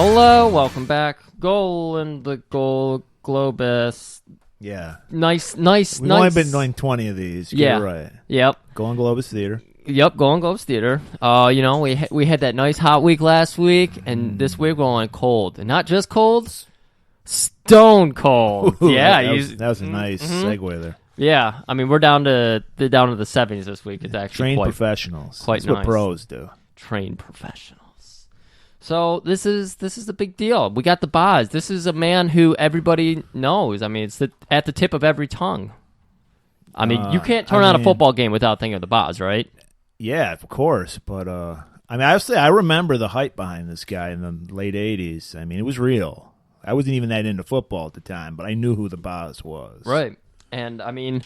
Hello, welcome back. Golan-globus. Yeah. Nice. We've only been doing 20 of these. Get it right. Yep. Golan-globus Theater. Yep, Golan-globus Theater. We had that nice hot week last week, and this week we're going cold. And not just cold, stone cold. Ooh, yeah. That was a nice segue there. Yeah, I mean, we're down to the 70s this week. It's actually trained professionals. Quite That's nice. what pros do. Trained professionals. So this is a big deal. We got the Boz. This is a man who everybody knows. I mean, it's at the tip of every tongue. I mean, you can't turn on a football game without thinking of the Boz, right? Yeah, of course. But I remember the hype behind this guy in the late '80s. I mean, it was real. I wasn't even that into football at the time, but I knew who the Boz was. Right. And, I mean,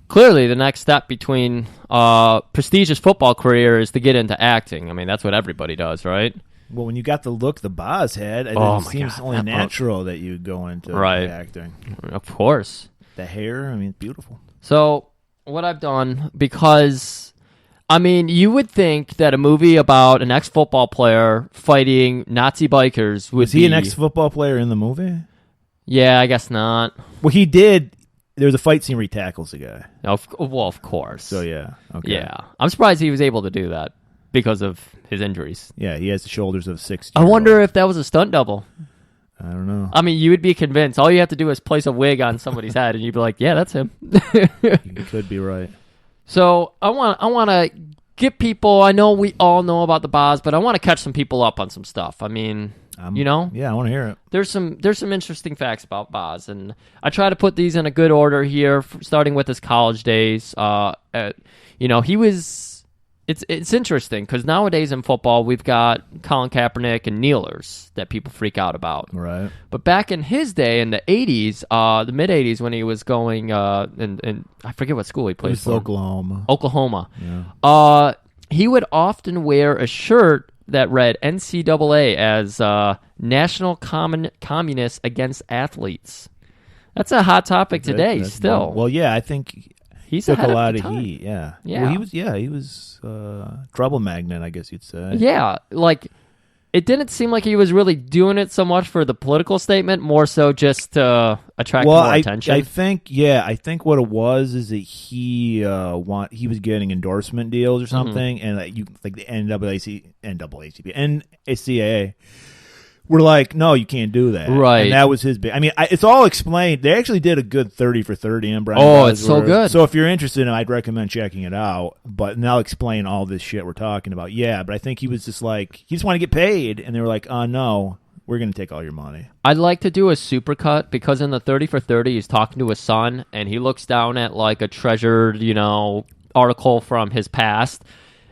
clearly the next step between prestigious football career is to get into acting. I mean, that's what everybody does, right? Well, when you got the look the Boz had, it seems only natural that you go into acting. Of course. The hair, I mean, it's beautiful. So, what I've done, because, I mean, you would think that a movie about an ex-football player fighting Nazi bikers would be... Was he an ex-football player in the movie? Yeah, I guess not. Well, he did... There's a fight scene where he tackles a guy. Of course. So, yeah. Okay. Yeah. I'm surprised he was able to do that because of his injuries. Yeah, he has the shoulders of a 60. I wonder if that was a stunt double. I don't know. I mean, you would be convinced. All you have to do is place a wig on somebody's head, and you'd be like, yeah, that's him. You could be right. So, I want to get people, I know we all know about the Boz, but I want to catch some people up on some stuff. I mean... Yeah, I want to hear it. There's some interesting facts about Boz, and I try to put these in a good order here, starting with his college days. He was. It's interesting because nowadays in football we've got Colin Kaepernick and kneelers that people freak out about. Right. But back in his day, in the '80s, the mid '80s, when he was going, and I forget what school he played for. Oklahoma. Yeah. He would often wear a shirt that read NCAA as National Communists Against Athletes. That's a hot topic today still. Well, yeah, I think he took a lot of heat. Yeah. Yeah. Well, he was trouble magnet, I guess you'd say. Yeah, like it didn't seem like he was really doing it so much for the political statement, more so just to attract more attention. I think what it was is that he was getting endorsement deals or something, and the NCAA were like, no, you can't do that. Right. And that was his big. I mean, it's all explained. They actually did a good 30 for 30 in Brian. Oh, it's so good. So if you're interested, I'd recommend checking it out. But I'll explain all this shit we're talking about. Yeah, but I think he was just like, he just wanted to get paid, and they were like, no, we're going to take all your money. I'd like to do a supercut because in the 30 for 30, he's talking to his son, and he looks down at like a treasured, article from his past,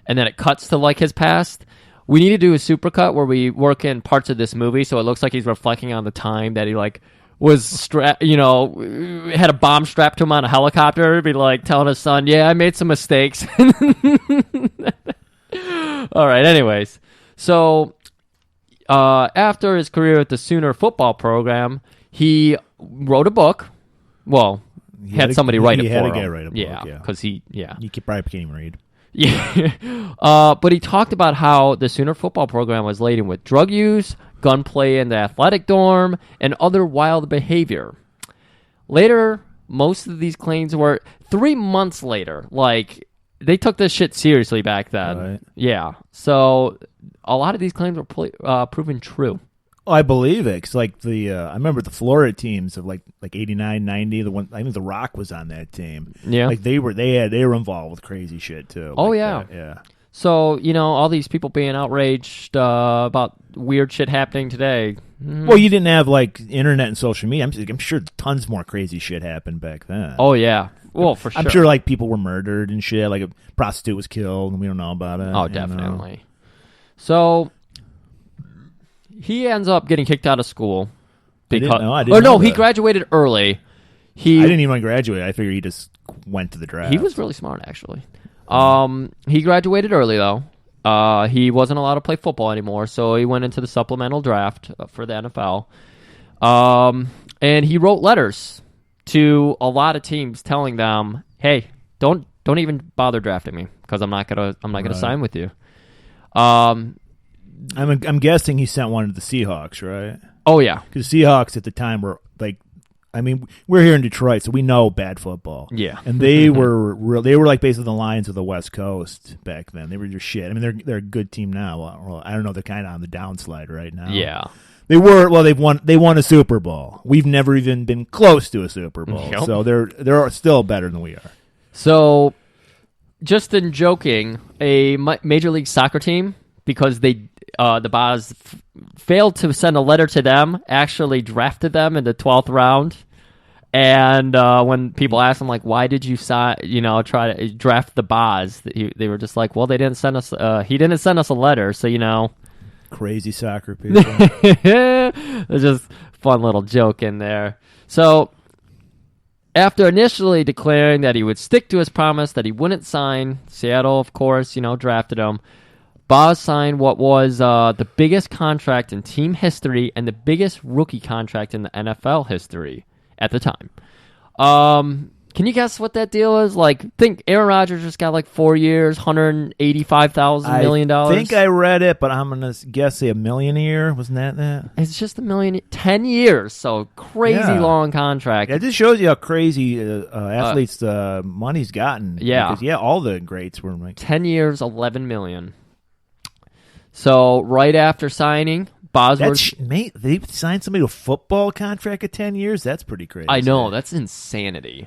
and then it cuts to like his past. We need to do a supercut where we work in parts of this movie so it looks like he's reflecting on the time that he was had a bomb strapped to him on a helicopter, be like telling his son, yeah, I made some mistakes. All right, anyways. So after his career at the Sooner football program, he wrote a book. Well, he had somebody write it for him. He had a guy write a book, yeah. Because he probably can't even read. Yeah, but he talked about how the Sooner football program was laden with drug use, gunplay in the athletic dorm, and other wild behavior. Later, most of these claims were 3 months later. Like, they took this shit seriously back then. Right. Yeah, so a lot of these claims were proven true. Oh, I believe it. Cause I remember the Florida teams of like 89, 90. The one, I think The Rock was on that team. Yeah, like they were involved with crazy shit too. Oh yeah. Yeah. So all these people being outraged about weird shit happening today. Well, you didn't have like internet and social media. I'm sure tons more crazy shit happened back then. Oh yeah. Well, for sure. I'm sure like people were murdered and shit. Like a prostitute was killed and we don't know about it. Oh, definitely. So he ends up getting kicked out of school because I didn't know he that. graduated early. I didn't even graduate. I figured he just went to the draft. He was really smart, actually. He graduated early though. He wasn't allowed to play football anymore, so he went into the supplemental draft for the NFL. And he wrote letters to a lot of teams telling them, "Hey, don't even bother drafting me because I'm not gonna sign with you." I'm guessing he sent one to the Seahawks, right? Oh yeah, Because Seahawks at the time were like, I mean, we're here in Detroit, so we know bad football. yeah, And they were they were like basically the Lions of the West Coast back then. They were just shit. I mean, they're a good team now. Well, I don't know. They're kind of on the downslide right now. yeah. They were. Well, they won a Super Bowl. We've never even been close to a Super Bowl. Yep. So they're still better than we are. So, just in joking, a Major League Soccer team, because the Boz failed to send a letter to them, actually drafted them in the 12th round. And when people asked him, like, why did you try to draft the Boz, they were just like, well, they didn't send us. He didn't send us a letter, so Crazy soccer people. There's just fun little joke in there. So, after initially declaring that he would stick to his promise that he wouldn't sign, Seattle, of course, drafted him. Boz signed what was the biggest contract in team history and the biggest rookie contract in the NFL history at the time. Can you guess what that deal is? Like, think Aaron Rodgers just got like 4 years, $185,000 million. I think I read it, but I'm gonna guess say $1 million a year. Wasn't that? It's just $1 million, 10 years, so crazy long contract. It just shows you how crazy athletes money's gotten. Yeah, because, all the greats were like 10 years, $11 million. So right after signing, Bosworth. Mate, they signed somebody to a football contract at 10 years. That's pretty crazy. I know, that's insanity.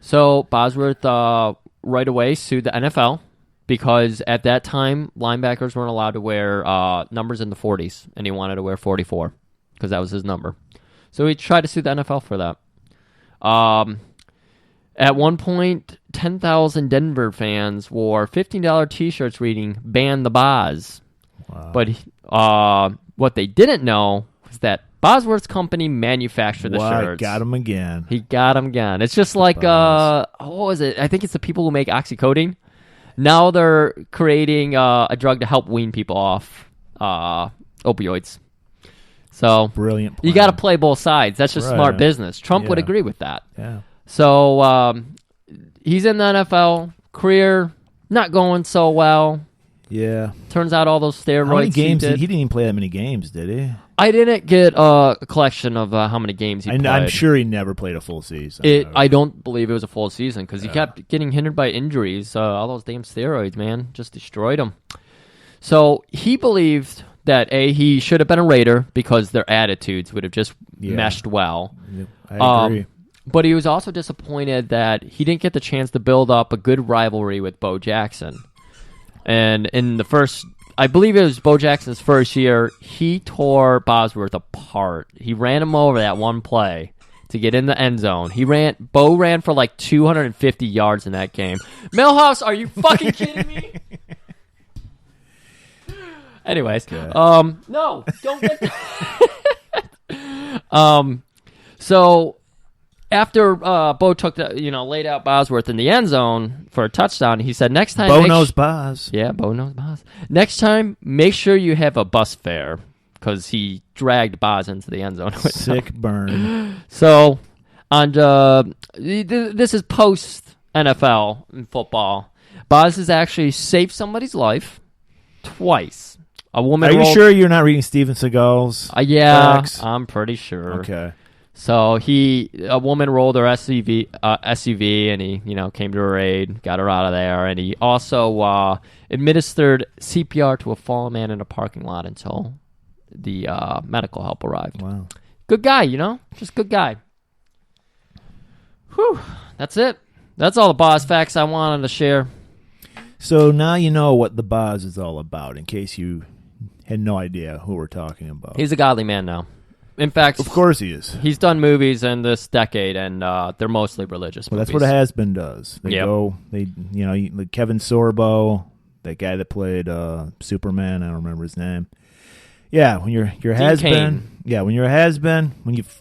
So Bosworth right away sued the NFL because at that time linebackers weren't allowed to wear numbers in the 40s, and he wanted to wear 44 because that was his number. So he tried to sue the NFL for that. At one point, 10,000 Denver fans wore $15 T-shirts reading "Ban the Boz." Wow. But what they didn't know was that Bosworth's company manufactured the shirts. Got him again. He got him again. It's just like, what was it? I think it's the people who make oxycodone. Now they're creating a drug to help wean people off opioids. So brilliant plan. You got to play both sides. That's just smart business. Trump would agree with that. Yeah. So he's in the NFL. Career not going so well. Yeah. Turns out all those steroids. How many games? He didn't even play that many games, did he? I didn't get a collection of how many games he played. I'm sure he never played a full season. I don't believe it was a full season because he kept getting hindered by injuries. All those damn steroids, man, just destroyed him. So he believed that he should have been a Raider because their attitudes would have just meshed well. Yeah, I agree. But he was also disappointed that he didn't get the chance to build up a good rivalry with Bo Jackson. And in the first, I believe it was Bo Jackson's first year, he tore Bosworth apart. He ran him over that one play to get in the end zone. Bo ran for like 250 yards in that game. Millhouse, are you fucking kidding me? Anyways, no, don't get that. So after Bo took laid out Bosworth in the end zone for a touchdown, he said, "Next time, Bo knows Boz." Yeah, Bo knows Boz. Next time, make sure you have a bus fare because he dragged Boz into the end zone. Sick burn. So, this is post NFL in football. Boz has actually saved somebody's life twice. A woman. Are you sure you're not reading Steven Seagal's? Yeah, facts? I'm pretty sure. Okay. So a woman rolled her SUV, and he, came to her aid, got her out of there, and he also administered CPR to a fallen man in a parking lot until the medical help arrived. Wow. Good guy, just good guy. Whew, that's it. That's all the Boz facts I wanted to share. So now you know what the Boz is all about, in case you had no idea who we're talking about. He's a godly man now. In fact, of course he is. He's done movies in this decade, and they're mostly religious movies. That's what a has-been does. They go, like Kevin Sorbo, that guy that played Superman. I don't remember his name. Yeah, when you're has-been. Yeah, when you're a has-been, when you've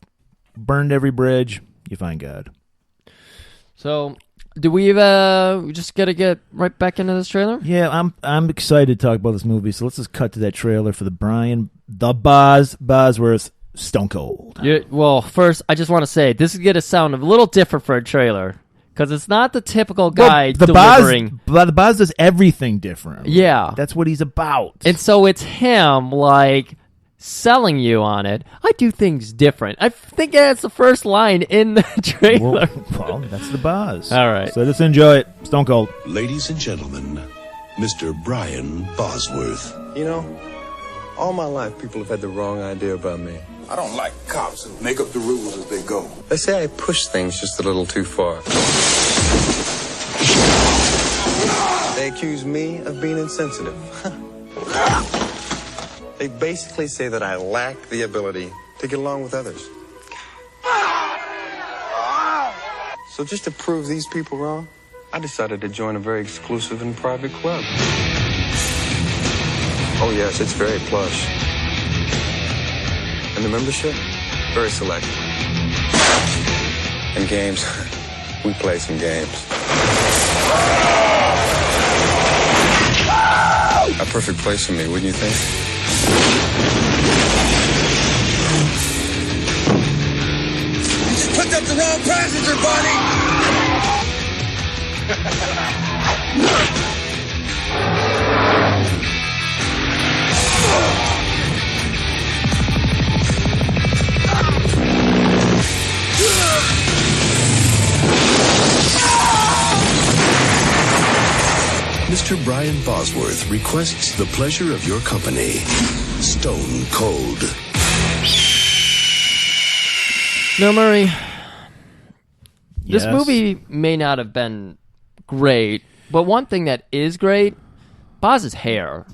burned every bridge, you find God. So, do we just gotta get right back into this trailer? Yeah, I'm excited to talk about this movie. So let's just cut to that trailer for the Bosworth. Stone Cold. Well, first, I just want to say, this is going to sound a little different for a trailer, Because it's not the typical guy the delivering. The Boz does everything different. Yeah. That's what he's about. And so it's him, like, selling you on it. I do things different. I think that's the first line in the trailer. Well, that's the Boz. All right. So just enjoy it. Stone Cold. Ladies and gentlemen, Mr. Brian Bosworth. You know, all my life people have had the wrong idea about me. I don't like cops who make up the rules as they go. They say I push things just a little too far. They accuse me of being insensitive. They basically say that I lack the ability to get along with others. So just to prove these people wrong, I decided to join a very exclusive and private club. Oh yes, it's very plush. And the membership, very select. And games, we play some games. A perfect place for me, wouldn't you think? You just picked up the wrong passenger, Mr. Brian Bosworth requests the pleasure of your company. Stone Cold. No, Murray, this Yes. movie may not have been great, but one thing that is great, Boz's hair.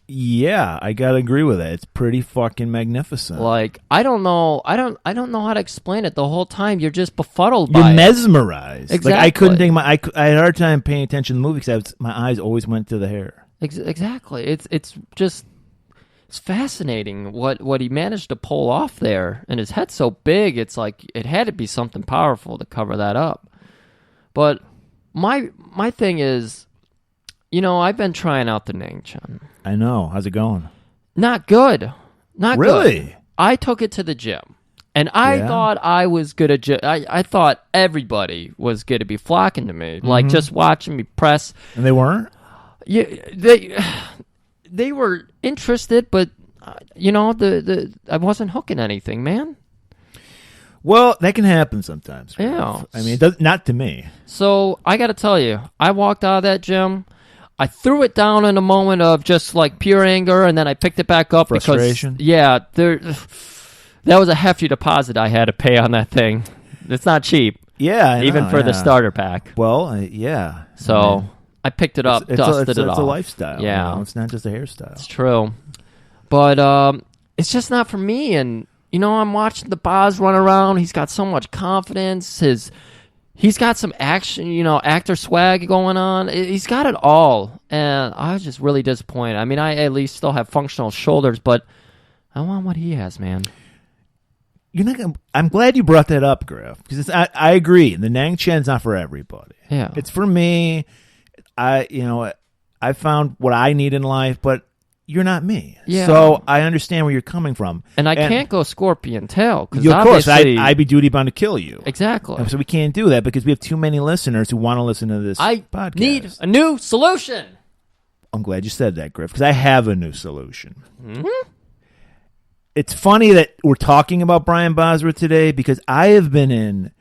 Yeah, I gotta agree with that. It's pretty fucking magnificent. Like, I don't know how to explain it. The whole time you're just befuddled You're by it. mesmerized. Exactly. Like I couldn't think. I had a hard time paying attention to the movie because my eyes always went to the hair. Exactly. It's fascinating what he managed to pull off there, and his head's so big. It's like it had to be something powerful to cover that up. But my thing is, you know, I've been trying out the Nangchen. I know. How's it going? Not good. Not Really? good. I took it to the gym, and I thought I was good at I thought everybody was going to be flocking to me, like just watching me press. And they weren't? Yeah, they were interested, but you know, I wasn't hooking anything, man. Well, that can happen sometimes. Yeah. I mean, it does, not to me. So I got to tell you, I walked out of that gym. I threw it down in a moment of just like pure anger, and then I picked it back up Frustration? because that was a hefty deposit I had to pay on that thing. It's not cheap, even for the starter pack. Well, yeah. So I picked it up, dusted it off. It's a lifestyle. Yeah, you know? It's not just a hairstyle. It's true, but it's just not for me. And you know, I'm watching the Boz run around. He's got so much confidence. He's got some action, you know, actor swag going on. He's got it all, and I was just really disappointed. I mean, I at least still have functional shoulders, but I want what he has, man. You're not gonna, I'm glad you brought that up, Griff, because I agree. The Nangchen's not for everybody. Yeah, it's for me. I found what I need in life, but you're not me. Yeah. So I understand where you're coming from. And I can't go scorpion tail. Of course, I'd be duty bound to kill you. Exactly. So we can't do that because we have too many listeners who want to listen to this podcast. I need a new solution. I'm glad you said that, Griff, because I have a new solution. Mm-hmm. It's funny that we're talking about Brian Bosworth today because I have been in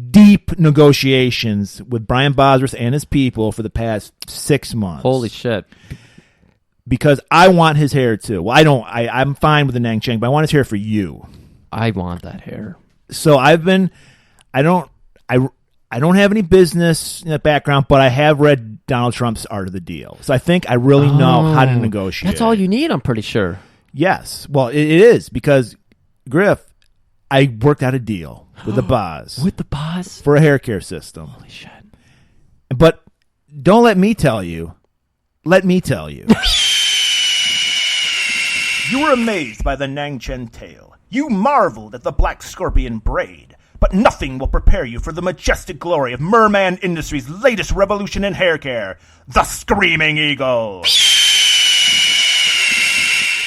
deep negotiations with Brian Bosworth and his people for the past 6 months. Holy shit. Because I want his hair too. Well, I'm fine with the Nangchen, but I want his hair for you. I want that hair. So I don't have any business in the background, but I have read Donald Trump's Art of the Deal. So I think I really know how to negotiate. That's all you need, I'm pretty sure. Yes. Well, it is because, Griff, I worked out a deal with the Boz. With the Boz? For a hair care system. Holy shit. But don't let me tell you. Let me tell you. You were amazed by the Nangchen tail. You marveled at the black scorpion braid. But nothing will prepare you for the majestic glory of Merman Industries' latest revolution in hair care, the Screaming Eagle.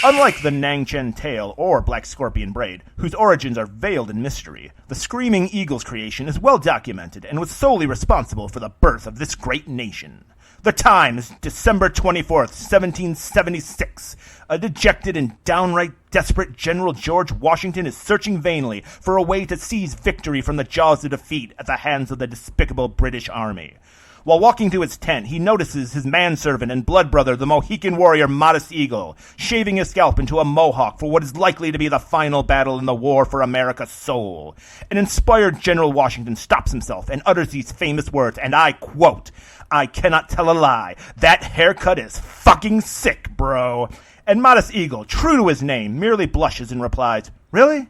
Unlike the Nangchen tail or black scorpion braid, whose origins are veiled in mystery, the Screaming Eagle's creation is well documented and was solely responsible for the birth of this great nation. The time is December 24th, 1776. A dejected and downright desperate General George Washington is searching vainly for a way to seize victory from the jaws of defeat at the hands of the despicable British Army. While walking to his tent, he notices his manservant and blood brother, the Mohican warrior Modest Eagle, shaving his scalp into a mohawk for what is likely to be the final battle in the war for America's soul. An inspired General Washington stops himself and utters these famous words, and I quote, "I cannot tell a lie. That haircut is fucking sick, bro." And Modest Eagle, true to his name, merely blushes and replies, "Really?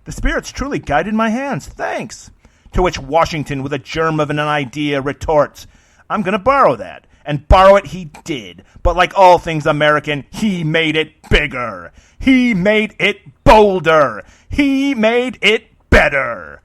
The spirits truly guided my hands. Thanks." To which Washington, with a germ of an idea, retorts, "I'm going to borrow that." And borrow it he did. But like all things American, he made it bigger. He made it bolder. He made it better.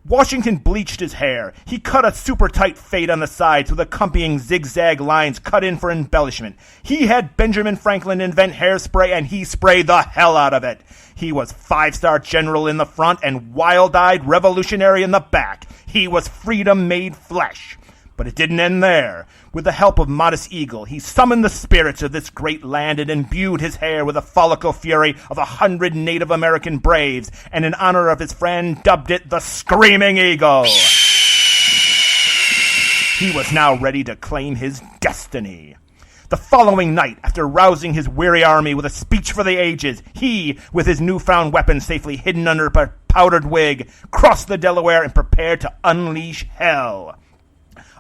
Washington bleached his hair. He cut a super tight fade on the sides with accompanying zigzag lines cut in for embellishment. He had Benjamin Franklin invent hairspray, and he sprayed the hell out of it. He was five-star general in the front and wild-eyed revolutionary in the back. He was freedom made flesh. But it didn't end there. With the help of Modest Eagle, he summoned the spirits of this great land and imbued his hair with the follicle fury of 100 Native American braves, and in honor of his friend dubbed it the Screaming Eagle. He was now ready to claim his destiny. The following night, after rousing his weary army with a speech for the ages, he, with his newfound weapon safely hidden under a powdered wig, crossed the Delaware and prepared to unleash hell.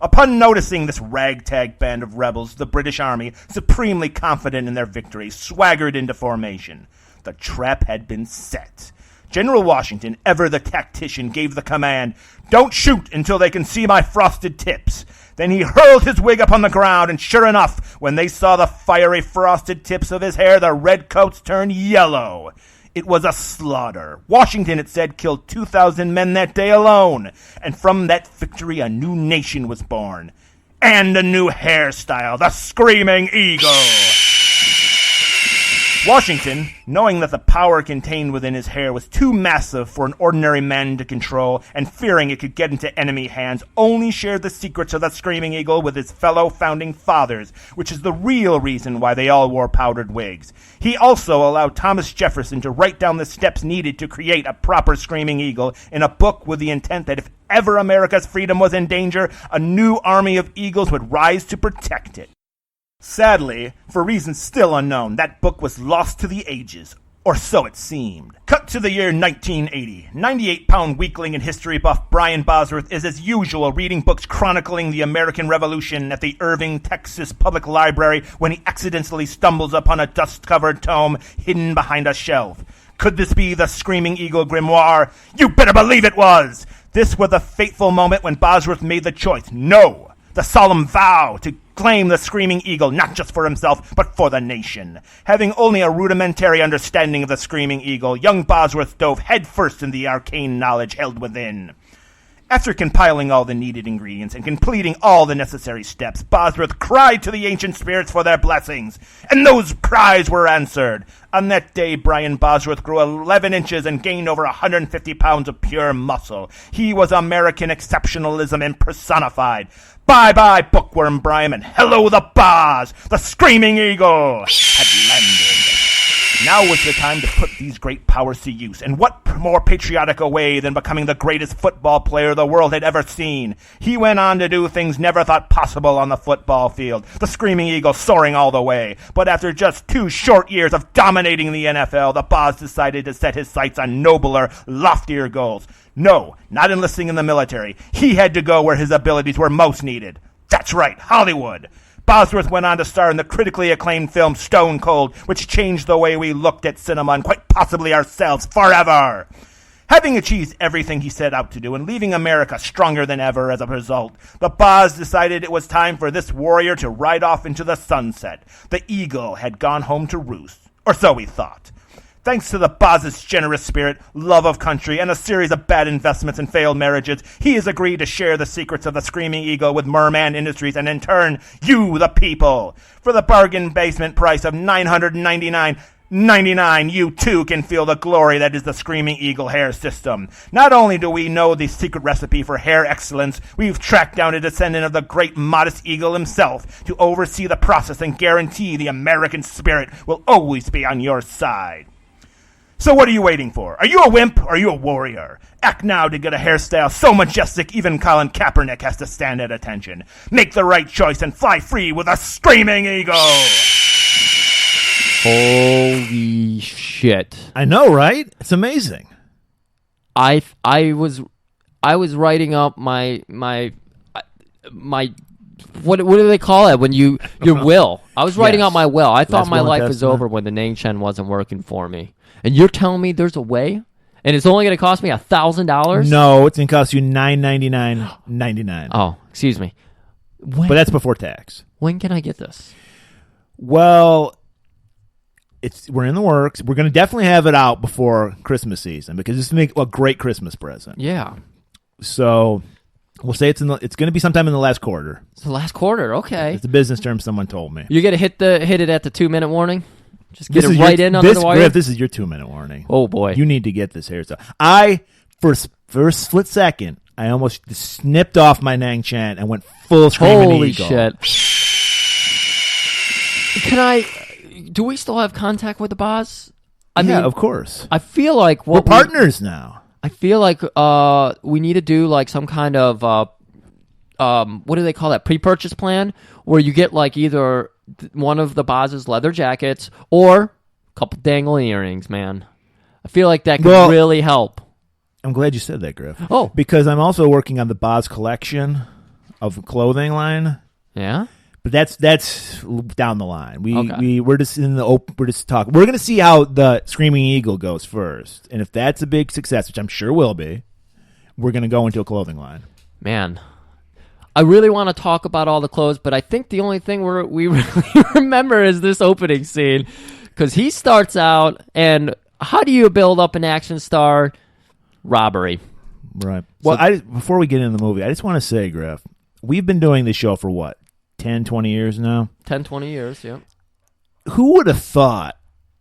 Upon noticing this ragtag band of rebels, the British Army, supremely confident in their victory, swaggered into formation. The trap had been set. General Washington, ever the tactician, gave the command, "Don't shoot until they can see my frosted tips." Then he hurled his wig upon the ground, and sure enough, when they saw the fiery frosted tips of his hair, the redcoats turned yellow. It was a slaughter. Washington, it said, killed 2,000 men that day alone. And from that victory, a new nation was born. And a new hairstyle, the Screaming Eagle. Washington, knowing that the power contained within his hair was too massive for an ordinary man to control, and fearing it could get into enemy hands, only shared the secrets of the Screaming Eagle with his fellow founding fathers, which is the real reason why they all wore powdered wigs. He also allowed Thomas Jefferson to write down the steps needed to create a proper Screaming Eagle in a book with the intent that if ever America's freedom was in danger, a new army of eagles would rise to protect it. Sadly, for reasons still unknown, that book was lost to the ages, or so it seemed. Cut to the year 1980. 98-pound weakling and history buff Brian Bosworth is as usual reading books chronicling the American Revolution at the Irving, Texas Public Library when he accidentally stumbles upon a dust-covered tome hidden behind a shelf. Could this be the Screaming Eagle grimoire? You better believe it was! This was the fateful moment when Bosworth made the choice. No! The solemn vow to claim the Screaming Eagle, not just for himself, but for the nation. Having only a rudimentary understanding of the Screaming Eagle, young Bosworth dove headfirst into the arcane knowledge held within. After compiling all the needed ingredients and completing all the necessary steps, Bosworth cried to the ancient spirits for their blessings, and those cries were answered. On that day, Brian Bosworth grew 11 inches and gained over 150 pounds of pure muscle. He was American exceptionalism impersonified. Bye-bye, Bookworm Brian, and hello the Boz! The Screaming Eagle had landed. Now was the time to put these great powers to use, and what more patriotic a way than becoming the greatest football player the world had ever seen. He went on to do things never thought possible on the football field, the Screaming Eagle soaring all the way. But after just 2 short years of dominating the NFL, the Boz decided to set his sights on nobler, loftier goals. No, not enlisting in the military. He had to go where his abilities were most needed. That's right, Hollywood. Bosworth went on to star in the critically acclaimed film Stone Cold, which changed the way we looked at cinema and quite possibly ourselves forever. Having achieved everything he set out to do and leaving America stronger than ever as a result, the Boz decided it was time for this warrior to ride off into the sunset. The eagle had gone home to roost, or so he thought. Thanks to the Boz's generous spirit, love of country, and a series of bad investments and failed marriages, he has agreed to share the secrets of the Screaming Eagle with Merman Industries and in turn, you, the people. For the bargain basement price of $999, 99, you too can feel the glory that is the Screaming Eagle hair system. Not only do we know the secret recipe for hair excellence, we've tracked down a descendant of the great Modest Eagle himself to oversee the process and guarantee the American spirit will always be on your side. So what are you waiting for? Are you a wimp or are you a warrior? Act now to get a hairstyle so majestic even Colin Kaepernick has to stand at attention. Make the right choice and fly free with a Screaming Eagle! Holy shit! I know, right? It's amazing. I was writing up my what do they call it when your will? I was writing Yes. out my will. I thought Last my will and life was testament. over when the Nang Chen wasn't working for me, and you're telling me there's a way, and it's only going to cost me $1,000? No, it's going to cost you $999.99. Oh, excuse me. When, But that's before tax. when can I get this? Well, we're in the works. We're going to definitely have it out before Christmas season because this make a great Christmas present. Yeah, So we'll say it's going to be sometime in the last quarter. it's the last quarter. Okay, It's a business term someone told me. you're gonna hit it at the 2-minute warning. Just get This it is right in under the wire. Griff, this is your 2-minute warning. Oh boy, You need to get this hairstyle. For a split second, I almost snipped off my Nang Chen and went full Screaming holy Eagle. shit! Can I? Do we still have contact with the boss? I Yeah, mean, of course. I feel like We're partners now. I feel like we need to do like some kind of what do they call that, pre-purchase plan, where you get like either one of the Boz's leather jackets or a couple dangling earrings, man. I feel like that could really help. I'm glad you said that, Griff. Oh. Because I'm also working on the Boz collection of clothing line. Yeah? But that's down the line. Okay. We're just in the open. We're just talking. We're going to see how the Screaming Eagle goes first, and if that's a big success, which I'm sure will be, we're going to go into a clothing line. Man, I really want to talk about all the clothes, but I think the only thing we really remember is this opening scene, because he starts out, and how do you build up an action star? Robbery. Right. Well, before we get into the movie, I just want to say, Griff, we've been doing this show for what, 10, 20 years now? 10, 20 years, yeah. Who would have thought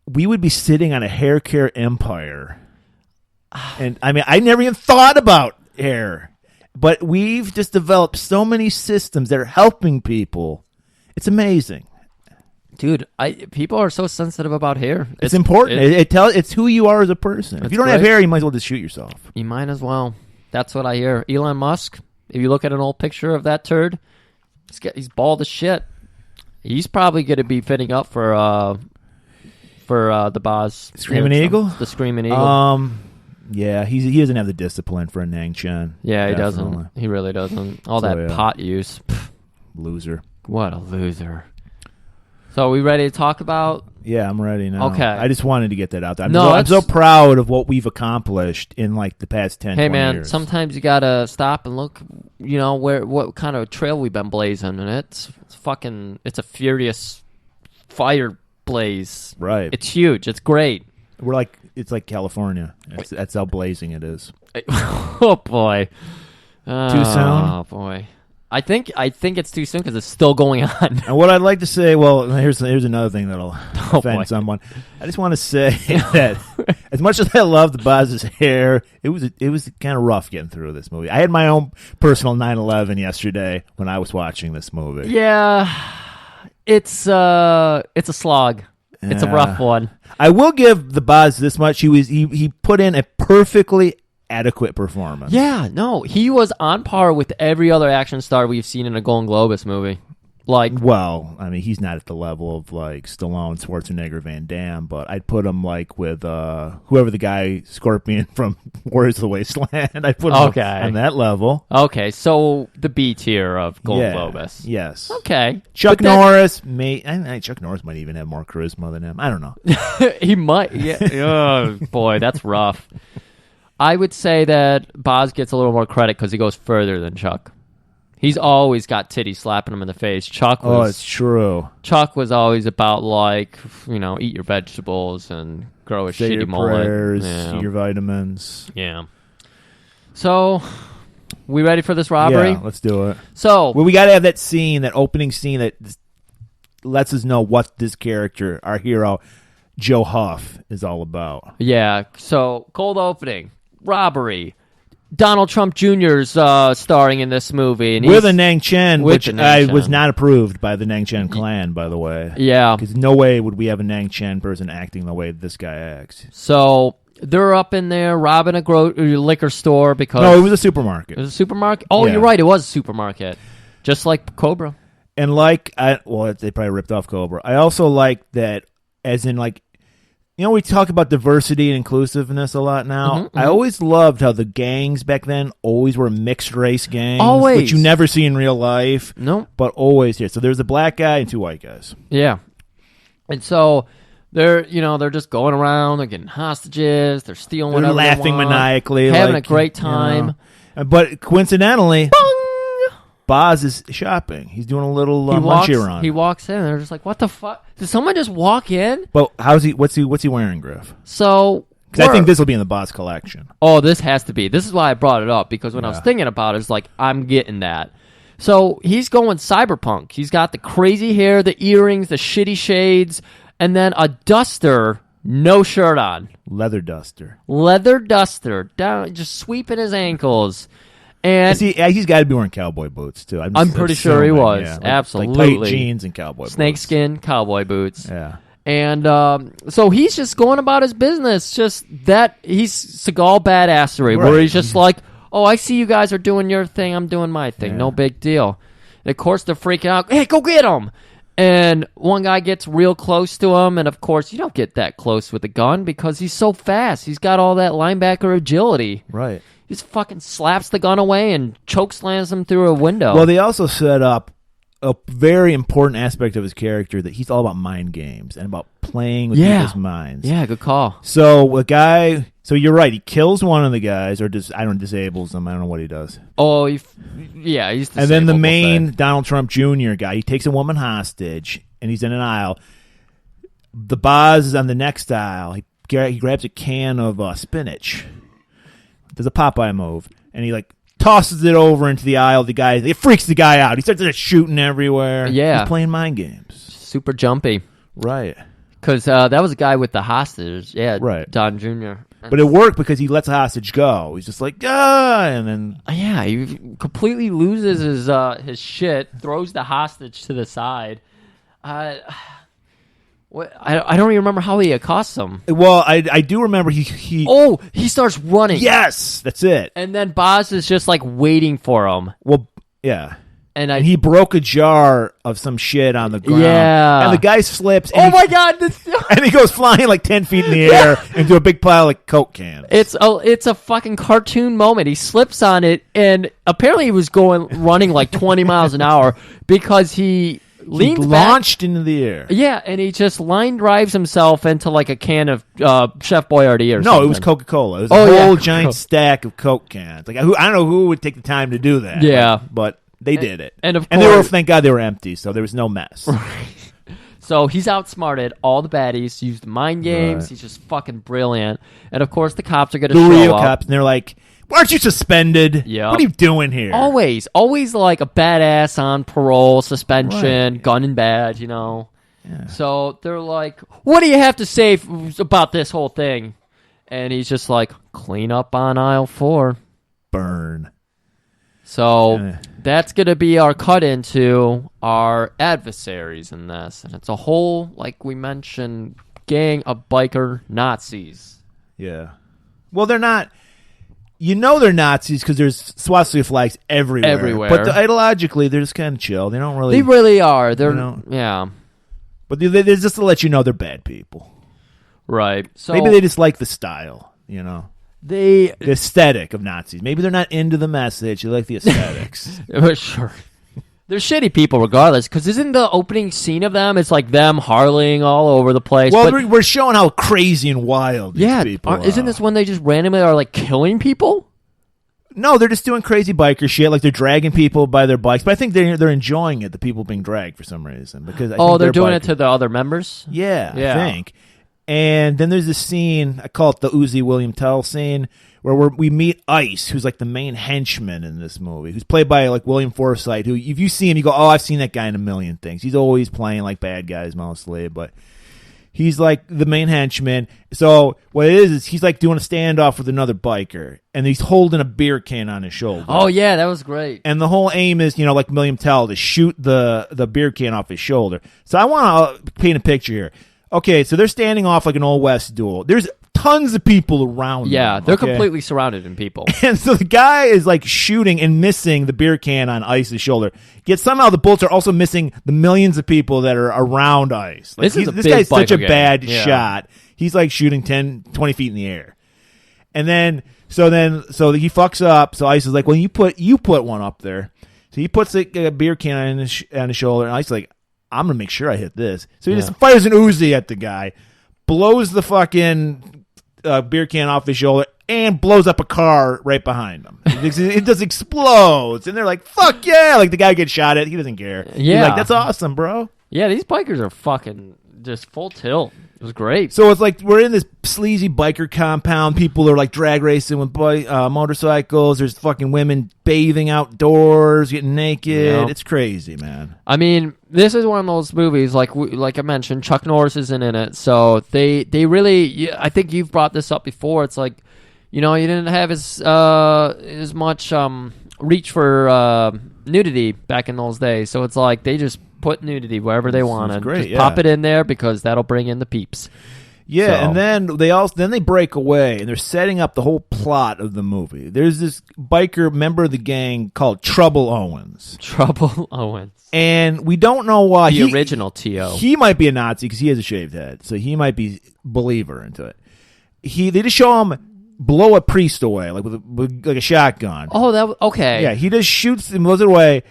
we would be sitting on a hair care empire? And I mean, I never even thought about hair, but we've just developed so many systems that are helping people. It's amazing. Dude, people are so sensitive about hair. It's important. It's who you are as a person. If you don't have great. hair, you might as well just shoot yourself. You might as well. That's what I hear. Elon Musk, if you look at an old picture of that turd, he's bald as shit. He's probably going to be fitting up for the Boz. Screaming Eagle? The Screaming Eagle. Yeah, he doesn't have the discipline for a Nang Chen. Yeah, he Definitely. doesn't. He really doesn't. All So, that yeah. pot use. Pff, Loser. what a loser. So, are we ready to talk about? Yeah, I'm ready now. Okay. I just wanted to get that out there. I'm No, so proud of what we've accomplished in like the past 10, Hey 20 man, years. sometimes you gotta stop and look. You know what kind of trail we've been blazing, and it's a furious fire blaze. Right. It's huge. It's great. It's like California. That's how blazing it is. Oh boy. Too soon? Oh boy. I think it's too soon because it's still going on. And what I'd like to say, well, here's another thing that'll boy. offend someone. I just want to say that as much as I love the Boz's hair, it was kind of rough getting through this movie. I had my own personal 9/11 yesterday when I was watching this movie. Yeah, it's a slog. It's a rough one. I will give the Boz this much: he put in a perfectly adequate performance. Yeah, no, he was on par with every other action star we've seen in a golan-globus movie. Like, Well, I mean, he's not at the level of like Stallone, Schwarzenegger, Van Damme, but I'd put him like with whoever the guy Scorpion from Warriors of the Wasteland. I'd put him on that level. Okay, so the B tier of golan-globus. Yes. Okay. Chuck Norris Chuck Norris might even have more charisma than him. I don't know. He might. Yeah. Oh boy, that's rough. I would say that Boz gets a little more credit because he goes further than Chuck. He's always got titties slapping him in the face. It's true. Chuck was always about like, eat your vegetables and grow a Say shitty your mullet. prayers, Yeah. your vitamins. Yeah. So, we ready for this robbery? Yeah, let's do it. So, Well, we got to have that scene, that opening scene that lets us know what this character, our hero, Joe Huff is all about. Yeah, so cold opening, robbery. Donald Trump Jr.'s starring in this movie. And with a Nang Chen, which Nang Chen. was not approved by the Nang Chen clan, by the way. Yeah. Because no way would we have a Nang Chen person acting the way this guy acts. So they're up in there robbing a liquor store because... No, it was a supermarket. It was a supermarket? Oh, yeah. You're right. It was a supermarket. Just like Cobra. And they probably ripped off Cobra. I also like that, as in, like, we talk about diversity and inclusiveness a lot now. I always loved how the gangs back then always were mixed race gangs. Always. Which you never see in real life. No. But always here. So there's a black guy and 2 white guys. Yeah. And so they're just going around, they're getting hostages, they're stealing whatever they want. Laughing maniacally. Having a great time. But coincidentally... Bong! Boz is shopping. He's doing a little munchie run. He walks in, and they're just like, "What the fuck? Did someone just walk in?" But what's he wearing, Griff? So, because I think this will be in the Boz collection. Oh, this has to be. This is why I brought it up, because when I was thinking about it, it's like, I'm getting that. So he's going cyberpunk. He's got the crazy hair, the earrings, the shitty shades, and then a duster, no shirt on. Leather duster Down, just sweeping his ankles. And he's got to be wearing cowboy boots too. I'm pretty sure he was. Yeah, absolutely. Like tight jeans and cowboy boots. Snakeskin cowboy boots. Yeah. And so he's just going about his business. Just that he's Seagal badassery, where he's just like, "Oh, I see you guys are doing your thing. I'm doing my thing. No big deal." And of course, they're freaking out. Hey, go get him! And one guy gets real close to him, and of course, you don't get that close with a gun because he's so fast. He's got all that linebacker agility. Right. He just fucking slaps the gun away and chokeslams him through a window. Well, they also set up a very important aspect of his character that he's all about mind games and about playing with people's minds. Yeah, good call. So so you're right. He kills one of the guys, or disables them. I don't know what he does. Oh, he's disabled. And then the main Donald Trump Jr. guy, he takes a woman hostage, and he's in an aisle. The Boz is on the next aisle. He grabs a can of spinach. Does a Popeye move, and he tosses it over into the aisle. It freaks the guy out. He starts shooting everywhere. Yeah, he's playing mind games. Super jumpy, right? Because that was a guy with the hostage. Yeah, right. Don Jr. But it worked because he lets the hostage go. He's just like, and then he completely loses his shit. Throws the hostage to the side. I don't even remember how he accosts him. Well, I do remember he... Oh, he starts running. Yes, that's it. And then Boz is just waiting for him. Well, yeah. And he broke a jar of some shit on the ground. Yeah. And the guy slips. And my God. And he goes flying 10 feet in the air into a big pile of Coke cans. It's a fucking cartoon moment. He slips on it, and apparently he was running 20 miles an hour because he launched into the air. Yeah, and he just line drives himself into a can of Chef Boyardee or something. No, it was Coca-Cola. It was a whole giant stack of Coke cans. I don't know who would take the time to do that. Yeah. But they did it. And of course, thank God they were empty, so there was no mess. So he's outsmarted all the baddies, used mind games. Right. He's just fucking brilliant. And of course, the cops are going to show up. The real cops, and they're like, "Why aren't you suspended? Yep. What are you doing here?" Always like a badass on parole, suspension, gun and badge, Yeah. So they're like, "What do you have to say about this whole thing?" And he's just like, "Clean up on aisle 4. Burn." So that's going to be our cut into our adversaries in this. And it's a whole, like we mentioned, gang of biker Nazis. Yeah. Well, they're not... they're Nazis because there's swastika flags everywhere. But ideologically, they're just kind of chill. They don't really... They really are. They're... Yeah. But they're just to let you know they're bad people. Right. So maybe they just like the style, The aesthetic of Nazis. Maybe they're not into the message. They like the aesthetics. Sure. They're shitty people regardless, because isn't the opening scene of them, it's like them harleying all over the place. Well, we're showing how crazy and wild these people are. Isn't this when they just randomly are killing people? No, they're just doing crazy biker shit. They're dragging people by their bikes. But I think they're enjoying it, the people being dragged for some reason. Because they're doing it to the other members? Yeah, I think. And then there's this scene, I call it the Uzi William Tell scene, where we meet Ice, who's the main henchman in this movie, who's played by William Forsythe, who if you see him, you go, "Oh, I've seen that guy in a million things." He's always playing bad guys mostly, but He's like the main henchman. So what it is he's like doing a standoff with another biker, and he's holding a beer can on his shoulder. Oh yeah, that was great. And the whole aim is, like William Tell, to shoot the beer can off his shoulder. So I want to paint a picture here. Okay, so they're standing off like an Old West duel. There's tons of people around them. They're completely surrounded in people. And so the guy is like shooting and missing the beer can on Ice's shoulder. Yet somehow the bullets are also missing the millions of people that are around Ice. Like, this guy's such a bad shot. He's like shooting 10, 20 feet in the air. And so he fucks up. So Ice is like, well, you put one up there. So he puts a beer can on his shoulder, and Ice is like, I'm going to make sure I hit this. So he just fires an Uzi at the guy, blows the fucking beer can off his shoulder, and blows up a car right behind him. It just explodes. And they're like, fuck yeah. Like, the guy gets shot at. He doesn't care. Yeah. He's like, that's awesome, bro. Yeah, these bikers are fucking just full tilt. It was great. So it's like we're in this sleazy biker compound. People are like drag racing with motorcycles. There's fucking women bathing outdoors, getting naked. Yeah. It's crazy, man. I mean, this is one of those movies, like I mentioned, Chuck Norris isn't in it. So they really, I think you've brought this up before. It's like, you didn't have as much reach for nudity back in those days. So it's like they just put nudity wherever they wanted. Great, just pop it in there because that'll bring in the peeps. Yeah, so. And then they break away and they're setting up the whole plot of the movie. There's this biker member of the gang called Trouble Owens. Trouble Owens. And we don't know why. The original T.O. He might be a Nazi because he has a shaved head, so he might be a believer into it. They just show him blow a priest away like with a shotgun. Oh, okay. Yeah, he just shoots and blows it away.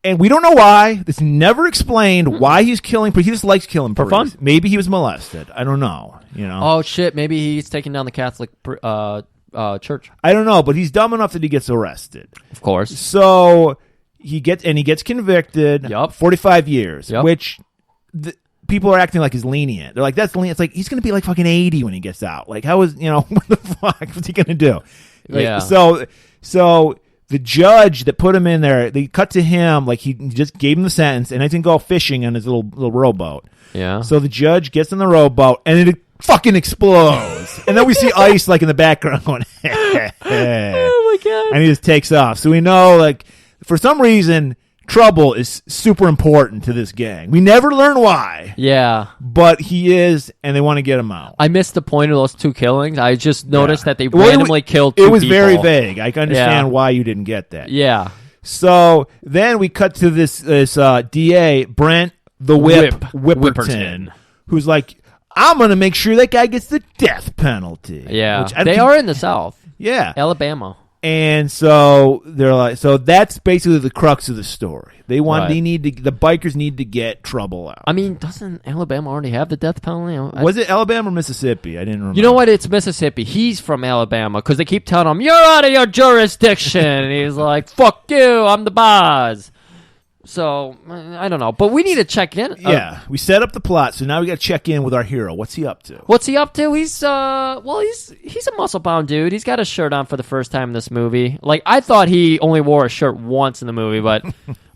And we don't know why. This never explained why he's killing, but he just likes killing for priests. fun. Maybe he was molested. I don't know. Oh shit! Maybe he's taking down the Catholic church. I don't know, but he's dumb enough that he gets arrested. Of course. So he gets convicted. Yup. 45 years, yep. Which people are acting like he's lenient. They're like, that's lenient. It's like he's going to be like fucking 80 when he gets out. Like, how is what the fuck? What's he going to do? Like, yeah. So. The judge that put him in there, they cut to him like he just gave him the sentence, and I think go fishing on his little rowboat. Yeah. So the judge gets in the rowboat, and it fucking explodes, and then we see Ice like in the background going, oh my god! And he just takes off. So we know, like, for some reason, Trouble is super important to this gang. We never learn why. Yeah. But he is, and they want to get him out. I missed the point of those two killings. I just noticed that they randomly killed two people. It was people. very vague. I can understand why you didn't get that. Yeah. So then we cut to this DA, Brent the Whipperton, who's like, I'm going to make sure that guy gets the death penalty. Yeah. They are in the South. Yeah. Alabama. And so they're like, so that's basically the crux of the story. The bikers need to get Trouble out. I mean, doesn't Alabama already have the death penalty? Was it Alabama or Mississippi? I didn't remember. You know what? It's Mississippi. He's from Alabama because they keep telling him, you're out of your jurisdiction. And he's like, fuck you, I'm the boss. So, I don't know. But we need to check in. Yeah. We set up the plot, so now we got to check in with our hero. What's he up to? He's a muscle-bound dude. He's got a shirt on for the first time in this movie. Like, I thought he only wore a shirt once in the movie, but